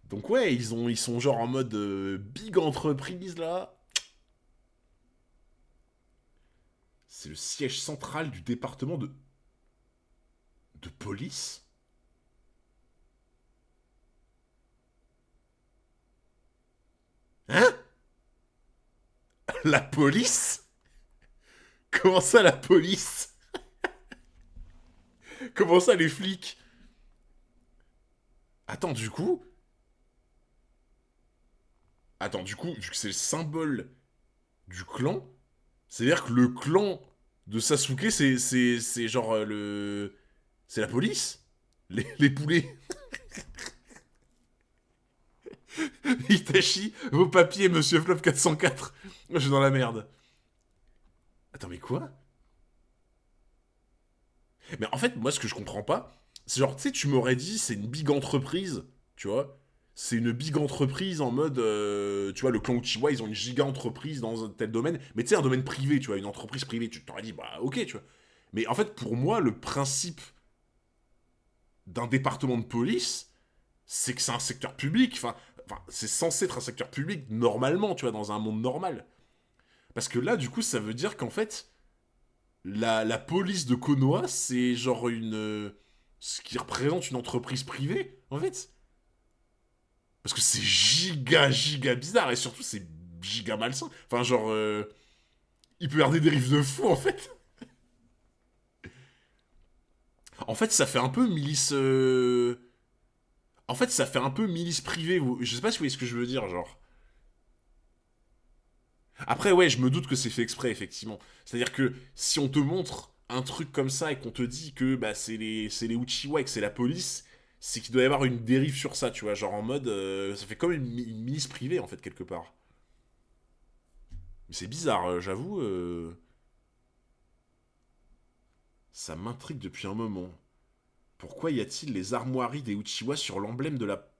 Donc ouais, ils sont genre en mode big entreprise, là. C'est le siège central du département de police. Hein? La police? Comment ça, la police? Comment ça, les flics? Attends, du coup... Attends, du coup, vu que c'est le symbole du clan, c'est-à-dire que le clan de Sasuke, c'est genre c'est la police? Les poulets? Itachi, vos papiers, monsieur Flop 404. Moi, je suis dans la merde. Attends, mais quoi? Mais en fait, moi, ce que je comprends pas, c'est genre, tu sais, tu m'aurais dit, c'est une big entreprise, tu vois? C'est une big entreprise en mode, tu vois, le clan Uchiwa, ils ont une giga entreprise dans un tel domaine, mais tu sais, un domaine privé, tu vois, une entreprise privée, tu t'aurais dit, bah, ok, tu vois. Mais en fait, pour moi, le principe d'un département de police, c'est que c'est un secteur public, enfin, c'est censé être un secteur public, normalement, tu vois, dans un monde normal. Parce que là, du coup, ça veut dire qu'en fait, la police de Konoha, c'est genre ce qui représente une entreprise privée, en fait. Parce que c'est giga bizarre, et surtout, c'est giga malsain. Enfin, genre, il peut y avoir des dérives de fou, en fait. En fait, ça fait un peu milice... En fait, ça fait un peu milice privée. Je sais pas si vous voyez ce que je veux dire, genre. Après, ouais, je me doute que c'est fait exprès, effectivement. C'est-à-dire que si on te montre un truc comme ça et qu'on te dit que bah, c'est les Uchiwa et que c'est la police, c'est qu'il doit y avoir une dérive sur ça, tu vois. Genre en mode. Ça fait comme une milice privée, en fait, quelque part. Mais c'est bizarre, j'avoue. Ça m'intrigue depuis un moment. Pourquoi y a-t-il les armoiries des Uchiwa sur l'emblème de la.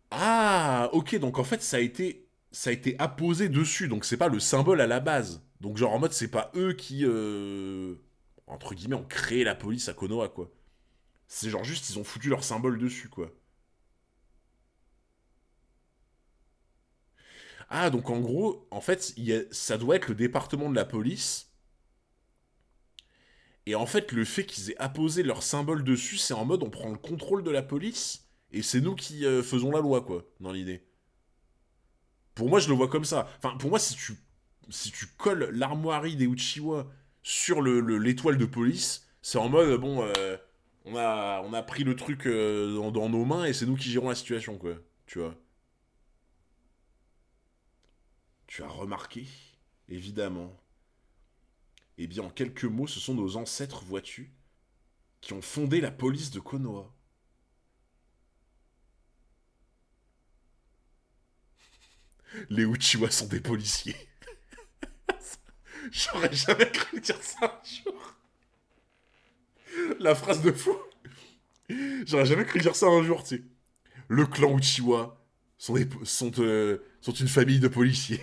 Ah, ok, donc en fait, ça a été apposé dessus, donc c'est pas le symbole à la base. Donc genre en mode, c'est pas eux qui, entre guillemets, ont créé la police à Konoha, quoi. C'est genre juste, ils ont foutu leur symbole dessus, quoi. Ah, donc en gros, en fait, ça doit être le département de la police, Et en fait, le fait qu'ils aient apposé leur symbole dessus, c'est en mode on prend le contrôle de la police et c'est nous qui faisons la loi, quoi, dans l'idée. Pour moi, je le vois comme ça. Enfin, pour moi, si tu colles l'armoirie des Uchiwa sur l'étoile de police, c'est en mode bon, on a pris le truc dans nos mains et c'est nous qui gérons la situation, quoi. Tu vois. Tu as remarqué, évidemment. Eh bien, en quelques mots, ce sont nos ancêtres, vois-tu, qui ont fondé la police de Konoha. Les Uchiwa sont des policiers. J'aurais jamais cru dire ça un jour. La phrase de fou. J'aurais jamais cru dire ça un jour, tu sais. Le clan Uchiwa sont une famille de policiers.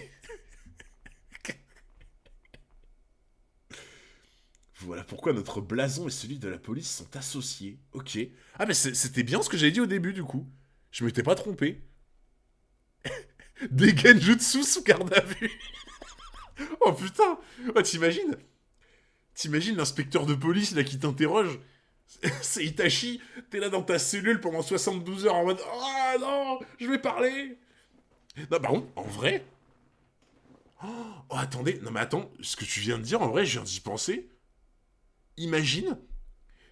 Voilà pourquoi notre blason et celui de la police sont associés. Ok. Ah, mais c'était bien ce que j'avais dit au début, du coup. Je m'étais pas trompé. Des genjutsu sous garde à vue. Oh putain. Oh, t'imagines l'inspecteur de police là qui t'interroge. C'est Itachi, t'es là dans ta cellule pendant 72 heures en mode ah non, je vais parler. Non, par contre, en vrai. Oh, attendez, non mais attends, ce que tu viens de dire, en vrai, je viens d'y penser. Imagine,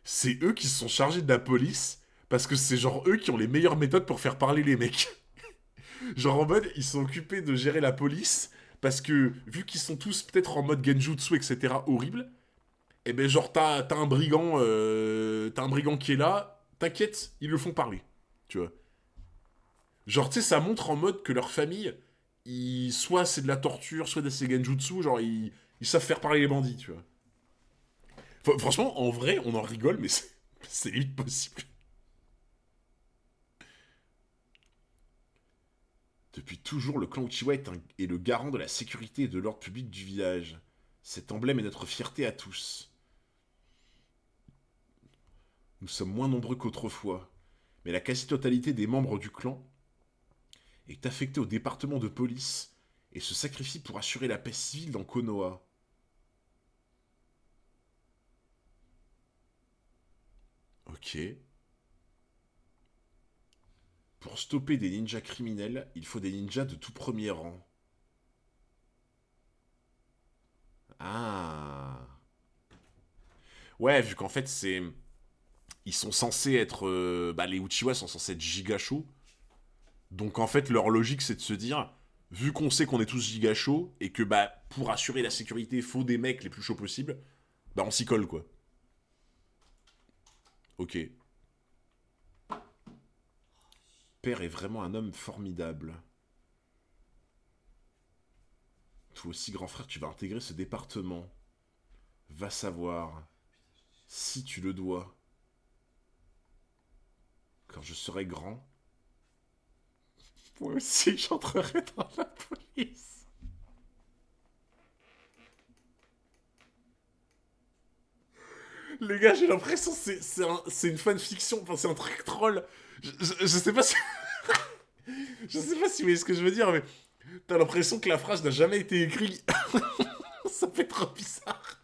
c'est eux qui se sont chargés de la police parce que c'est genre eux qui ont les meilleures méthodes pour faire parler les mecs. Genre en mode, ils sont occupés de gérer la police parce que vu qu'ils sont tous peut-être en mode genjutsu, etc., horrible, et ben genre t'as un brigand qui est là, t'inquiète, ils le font parler, tu vois. Genre tu sais, ça montre en mode que leur famille, soit c'est de la torture, soit c'est genjutsu, genre ils savent faire parler les bandits, tu vois. Franchement, en vrai, on en rigole, mais c'est limite possible. Depuis toujours, le clan Uchiwa est le garant de la sécurité et de l'ordre public du village. Cet emblème est notre fierté à tous. Nous sommes moins nombreux qu'autrefois, mais la quasi-totalité des membres du clan est affectée au département de police et se sacrifie pour assurer la paix civile dans Konoha. Ok. Pour stopper des ninjas criminels, il faut des ninjas de tout premier rang. Ah. Ouais, vu qu'en fait, c'est. Ils sont censés être. Bah, les Uchiwa sont censés être giga chauds. Donc en fait, leur logique, c'est de se dire. Vu qu'on sait qu'on est tous giga chauds et que bah pour assurer la sécurité, il faut des mecs les plus chauds possibles, bah on s'y colle quoi. Ok. Père est vraiment un homme formidable. Toi aussi, grand frère, tu vas intégrer ce département. Va savoir. Si tu le dois. Quand je serai grand, moi aussi j'entrerai dans la police. Les gars, j'ai l'impression que c'est une fanfiction, enfin c'est un truc troll. Je sais pas si. Je sais pas si vous voyez ce que je veux dire, mais t'as l'impression que la phrase n'a jamais été écrite. Ça fait trop bizarre.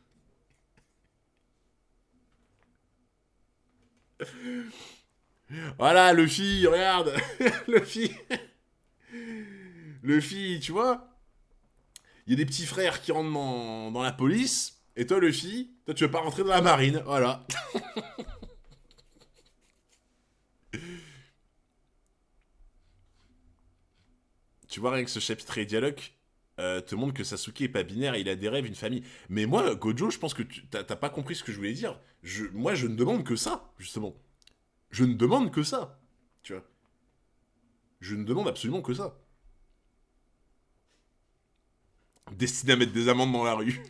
Voilà, Luffy, regarde. Luffy. Luffy, tu vois, il y a des petits frères qui rentrent dans la police, et toi, Luffy, toi, tu veux pas rentrer dans la marine, voilà. Tu vois, rien que ce chapitre et dialogue te montre que Sasuke est pas binaire, il a des rêves, une famille. Mais moi, Gojo, je pense que t'as pas compris ce que je voulais dire. Moi, je ne demande que ça, justement. Je ne demande que ça, tu vois. Je ne demande absolument que ça. Destiné à mettre des amendes dans la rue.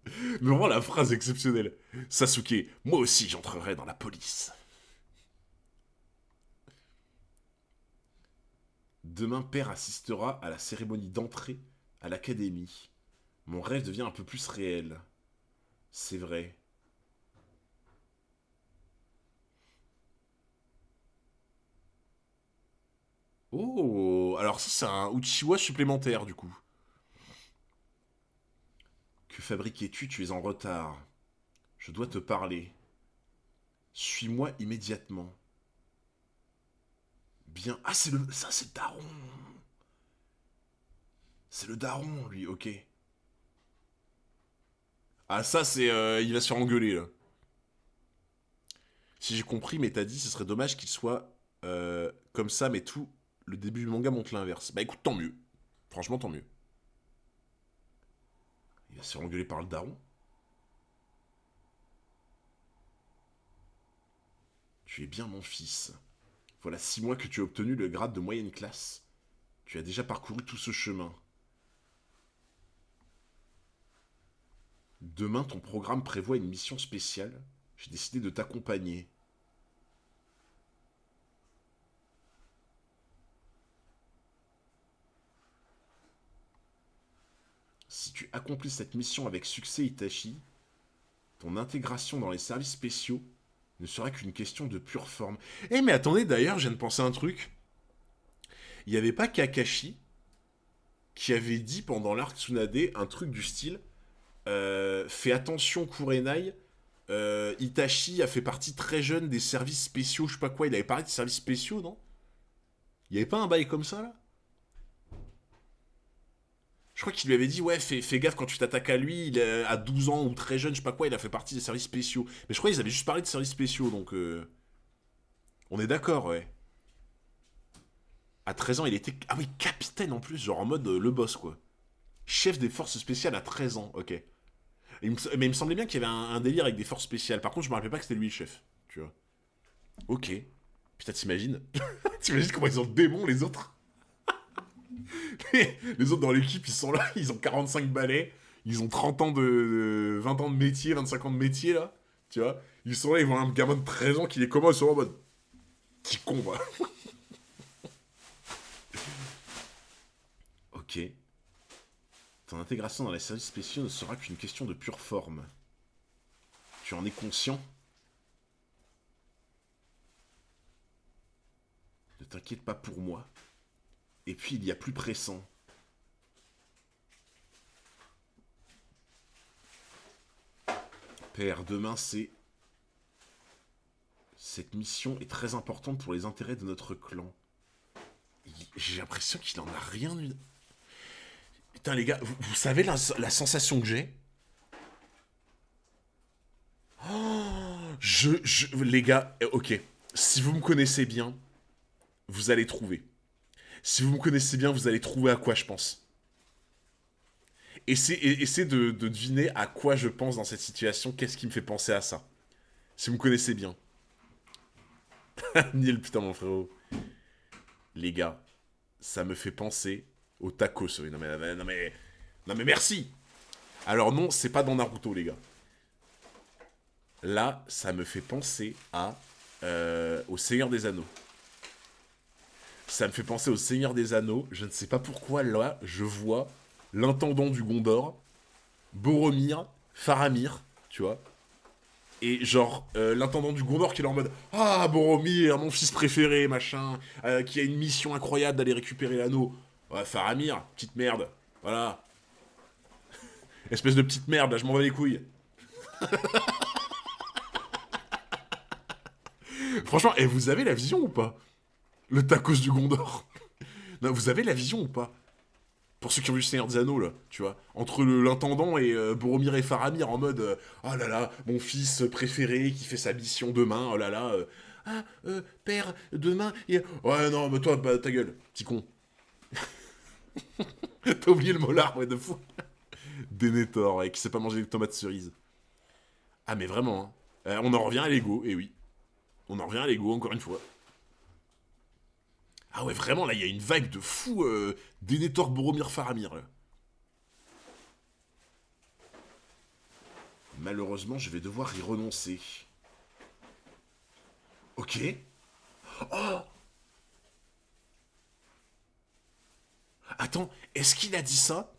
Mais vraiment, la phrase exceptionnelle. Sasuke, moi aussi, j'entrerai dans la police. Demain, père assistera à la cérémonie d'entrée à l'académie. Mon rêve devient un peu plus réel. C'est vrai. Oh, alors ça c'est un Uchiwa supplémentaire du coup. Que fabriquais-tu? Tu es en retard. Je dois te parler. Suis-moi immédiatement. Bien. Ah, c'est le. Ça, c'est le daron. C'est le daron, lui, ok. Ah, ça, c'est. Il va se faire engueuler, là. Si j'ai compris, mais t'as dit, ce serait dommage qu'il soit comme ça, mais tout le début du manga montre l'inverse. Bah écoute, tant mieux. Franchement, tant mieux. Il va se faire engueuler par le daron. Tu es bien mon fils. Voilà 6 mois que tu as obtenu le grade de moyenne classe. Tu as déjà parcouru tout ce chemin. Demain, ton programme prévoit une mission spéciale. J'ai décidé de t'accompagner. Si tu accomplis cette mission avec succès, Itachi, ton intégration dans les services spéciaux ne sera qu'une question de pure forme. Eh mais attendez, d'ailleurs, je viens de penser à un truc. Il n'y avait pas Kakashi qui avait dit pendant l'arc Tsunade un truc du style fais attention Kurenai, Itachi a fait partie très jeune des services spéciaux, je sais pas quoi, il avait parlé de services spéciaux, non? Il y avait pas un bail comme ça, là? Je crois qu'il lui avait dit, ouais, fais gaffe quand tu t'attaques à lui, il est à 12 ans ou très jeune, je sais pas quoi, il a fait partie des services spéciaux. Mais je crois qu'ils avaient juste parlé de services spéciaux, donc on est d'accord, ouais. À 13 ans, il était... Ah oui, capitaine en plus, genre en mode le boss, quoi. Chef des forces spéciales à 13 ans, ok. Mais il me semblait bien qu'il y avait un délire avec des forces spéciales. Par contre, je me rappelais pas que c'était lui le chef, tu vois. Ok. Putain, t'imagines? T'imagines comment ils ont le démon, les autres? Les autres dans l'équipe, ils sont là, ils ont 45 balais, ils ont 30 ans 20 ans de métier, 25 ans de métier, là. Tu vois? Ils sont là, ils voient un gamin de 13 ans qui les commande, ils sont en mode... Petit con, va. Ok. Ton intégration dans les services spéciaux ne sera qu'une question de pure forme. Tu en es conscient? Ne t'inquiète pas pour moi. Et puis il y a plus pressant. Père, demain c'est... Cette mission est très importante pour les intérêts de notre clan. J'ai l'impression qu'il en a rien eu... Putain les gars, vous savez la sensation que j'ai? Les gars, ok. Si vous me connaissez bien, vous allez trouver. Si vous me connaissez bien, vous allez trouver à quoi je pense. Essayez de deviner à quoi je pense dans cette situation, qu'est-ce qui me fait penser à ça. Si vous me connaissez bien. Niel, putain, mon frérot. Les gars, ça me fait penser au tacos. Oui, non mais merci. Alors non, c'est pas dans Naruto, les gars. Là, ça me fait penser à au Seigneur des Anneaux. Ça me fait penser au Seigneur des Anneaux. Je ne sais pas pourquoi, là, je vois l'intendant du Gondor, Boromir, Faramir, tu vois. Et genre, l'intendant du Gondor qui est là en mode ah, Boromir, mon fils préféré, machin, qui a une mission incroyable d'aller récupérer l'anneau. Ouais, Faramir, petite merde. Voilà. Espèce de petite merde, là, je m'en bats les couilles. Franchement, et vous avez la vision ou pas? Le tacos du Gondor. Non, vous avez la vision ou pas? Pour ceux qui ont vu le Seigneur des Anneaux, là, tu vois. Entre l'intendant et Boromir et Faramir en mode oh là là, mon fils préféré qui fait sa mission demain, oh là là. Père, demain. Ouais, non, mais toi, bah, ta gueule, petit con. T'as oublié le molar, ouais, de fou. Denethor, ouais, qui sait pas manger des tomates cerises. Ah, mais vraiment, hein. On en revient à l'ego, et oui. On en revient à l'ego, encore une fois. Ah ouais, vraiment, là, il y a une vague de fou Denethor, Boromir, Faramir, là. Malheureusement, je vais devoir y renoncer. Ok. Oh! Attends, est-ce qu'il a dit ça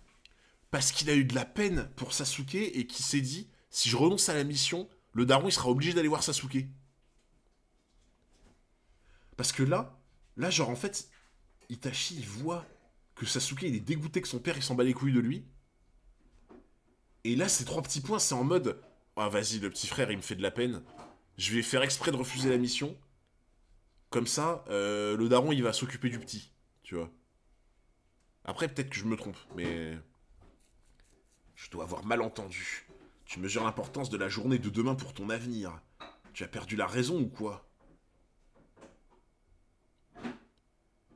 parce qu'il a eu de la peine pour Sasuke et qu'il s'est dit, si je renonce à la mission, le daron, il sera obligé d'aller voir Sasuke? Parce que là, genre, en fait, Itachi, il voit que Sasuke, il est dégoûté que son père, il s'en bat les couilles de lui. Et là, ces 3 petits points, c'est en mode, Ah, vas-y, le petit frère, il me fait de la peine. Je vais faire exprès de refuser la mission. Comme ça, le daron, il va s'occuper du petit. Tu vois. Après, peut-être que je me trompe, mais... Je dois avoir mal entendu. Tu mesures l'importance de la journée de demain pour ton avenir. Tu as perdu la raison ou quoi?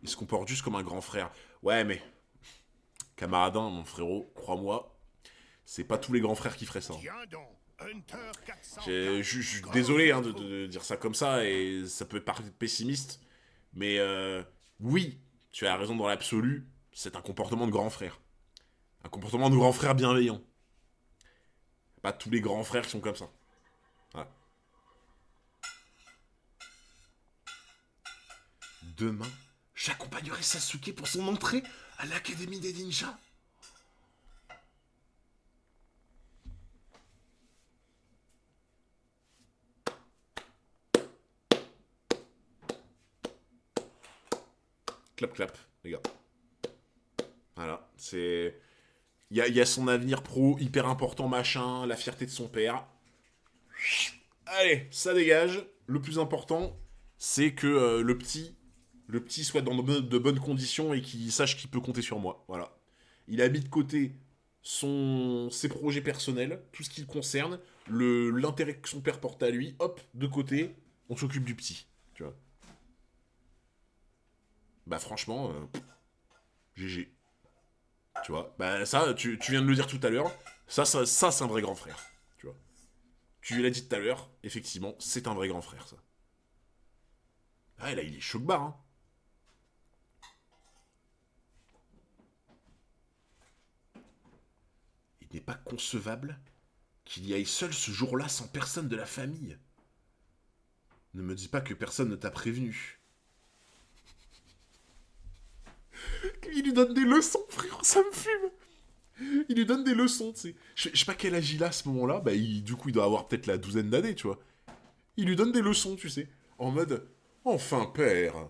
Il se comporte juste comme un grand frère. Ouais, mais... Camaradin, mon frérot, crois-moi, c'est pas tous les grands frères qui feraient ça. Tiens donc, Hunter 400. Je suis désolé hein, de dire ça comme ça, et ça peut paraître pessimiste, mais oui, tu as raison dans l'absolu, c'est un comportement de grand frère. Un comportement de grand frère bienveillant. Pas tous les grands frères qui sont comme ça. Voilà. Demain, j'accompagnerai Sasuke pour son entrée à l'Académie des Ninjas. Clap clap, les gars. Voilà, c'est... Il y a son avenir pro hyper important, machin, la fierté de son père. Allez, ça dégage. Le plus important, c'est que le petit soit dans de bonnes conditions et qu'il sache qu'il peut compter sur moi. Voilà. Il a mis de côté ses projets personnels, tout ce qui le concerne, l'intérêt que son père porte à lui, hop, de côté, on s'occupe du petit. Tu vois. Bah franchement, GG. Tu vois. Bah ça, tu viens de le dire tout à l'heure, ça c'est un vrai grand frère. Tu vois. Tu l'as dit tout à l'heure, effectivement, c'est un vrai grand frère, ça. Ah, là, il est choc-barre, hein. Il n'est pas concevable qu'il y aille seul ce jour-là sans personne de la famille. Ne me dis pas que personne ne t'a prévenu. Il lui donne des leçons, frère, ça me fume. Il lui donne des leçons, tu sais. Je sais pas quel âge il a à ce moment-là, bah du coup il doit avoir peut-être la douzaine d'années, tu vois. Il lui donne des leçons, tu sais. En mode, enfin père,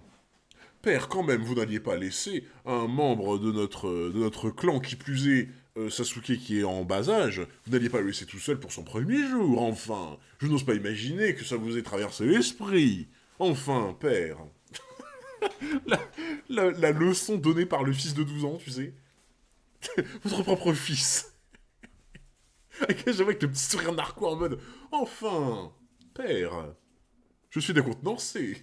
père, quand même, vous n'alliez pas laisser un membre de notre clan, qui plus est Sasuke qui est en bas âge, vous n'alliez pas le laisser tout seul pour son premier jour, enfin. Je n'ose pas imaginer que ça vous ait traversé l'esprit. Enfin, père. la, la leçon donnée par le fils de 12 ans, tu sais. Votre propre fils. J'avoue avec le petit sourire narquois en mode, enfin, père, je suis décontenancé.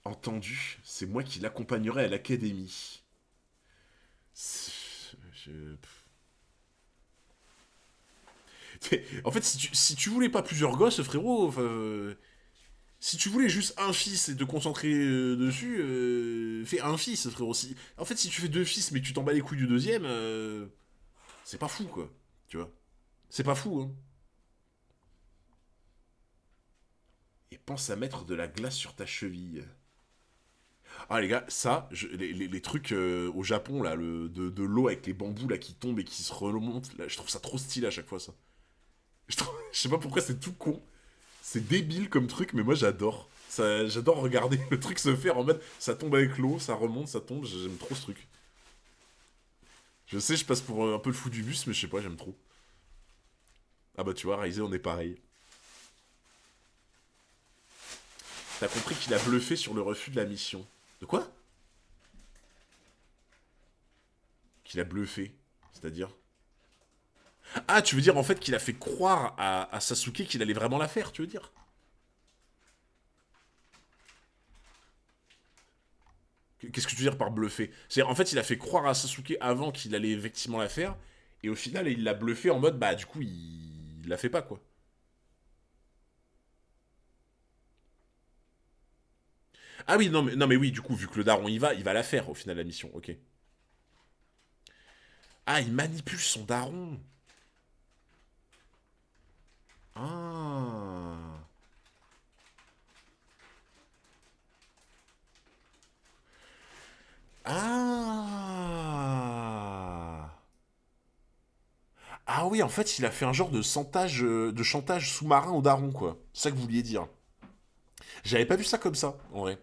Entendu, c'est moi qui l'accompagnerai à l'académie. Je... En fait, si tu voulais pas plusieurs gosses, frérot, si tu voulais juste un fils et te concentrer dessus, fais un fils, frérot. En fait, si tu fais deux fils mais que tu t'en bats les couilles du deuxième, c'est pas fou, quoi. Tu vois. C'est pas fou, hein. Et pense à mettre de la glace sur ta cheville. Ah les gars, ça, les trucs au Japon, là, de l'eau avec les bambous là qui tombent et qui se remontent, là, je trouve ça trop stylé à chaque fois, ça. Je sais pas pourquoi c'est tout con. C'est débile comme truc, mais moi j'adore. J'adore regarder le truc se faire en mode ça tombe avec l'eau, ça remonte, ça tombe, j'aime trop ce truc. Je sais, je passe pour un peu le fou du bus, mais je sais pas, j'aime trop. Ah bah tu vois, Raizé, on est pareil. T'as compris qu'il a bluffé sur le refus de la mission. De quoi? Qu'il a bluffé. C'est-à-dire? Ah, tu veux dire en fait qu'il a fait croire à Sasuke qu'il allait vraiment la faire, tu veux dire? Qu'est-ce que tu veux dire par bluffer? C'est en fait il a fait croire à Sasuke avant qu'il allait effectivement la faire, et au final il l'a bluffé en mode bah du coup il la fait pas quoi. Ah oui non mais oui du coup vu que le daron il va la faire au final la mission, ok. Ah il manipule son daron. Ah. Ah. Ah oui, en fait, il a fait un genre de chantage sous-marin au daron, quoi. C'est ça que vous vouliez dire. J'avais pas vu ça comme ça, en vrai.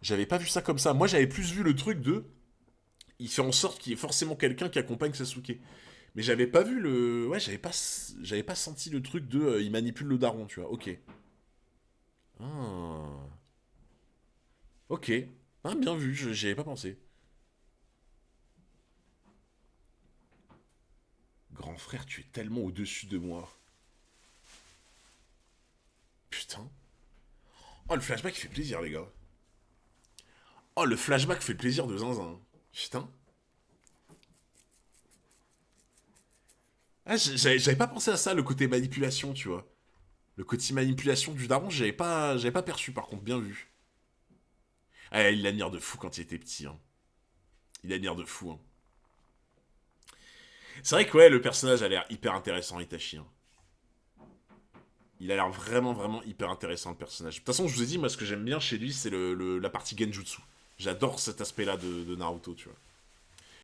J'avais pas vu ça comme ça. Moi, j'avais plus vu le truc de... il fait en sorte qu'il y ait forcément quelqu'un qui accompagne Sasuke. Mais j'avais pas vu le... Ouais, j'avais pas senti le truc de... il manipule le daron, tu vois. Ok. Ah. Ok. Ah, bien vu, j'y avais pas pensé. Grand frère, tu es tellement au-dessus de moi. Putain. Oh, le flashback fait plaisir, les gars. Oh, le flashback fait plaisir de zinzin. Putain. Ah, j'avais pas pensé à ça, le côté manipulation, tu vois. Le côté manipulation du daron, j'avais pas perçu, par contre, bien vu. Ah, il l'admire de fou quand il était petit, hein. Il l'admire de fou, hein. C'est vrai que, ouais, le personnage a l'air hyper intéressant, Itachi, hein. Il a l'air vraiment, vraiment hyper intéressant, le personnage. De toute façon, je vous ai dit, moi, ce que j'aime bien chez lui, c'est la partie genjutsu. J'adore cet aspect-là de Naruto, tu vois.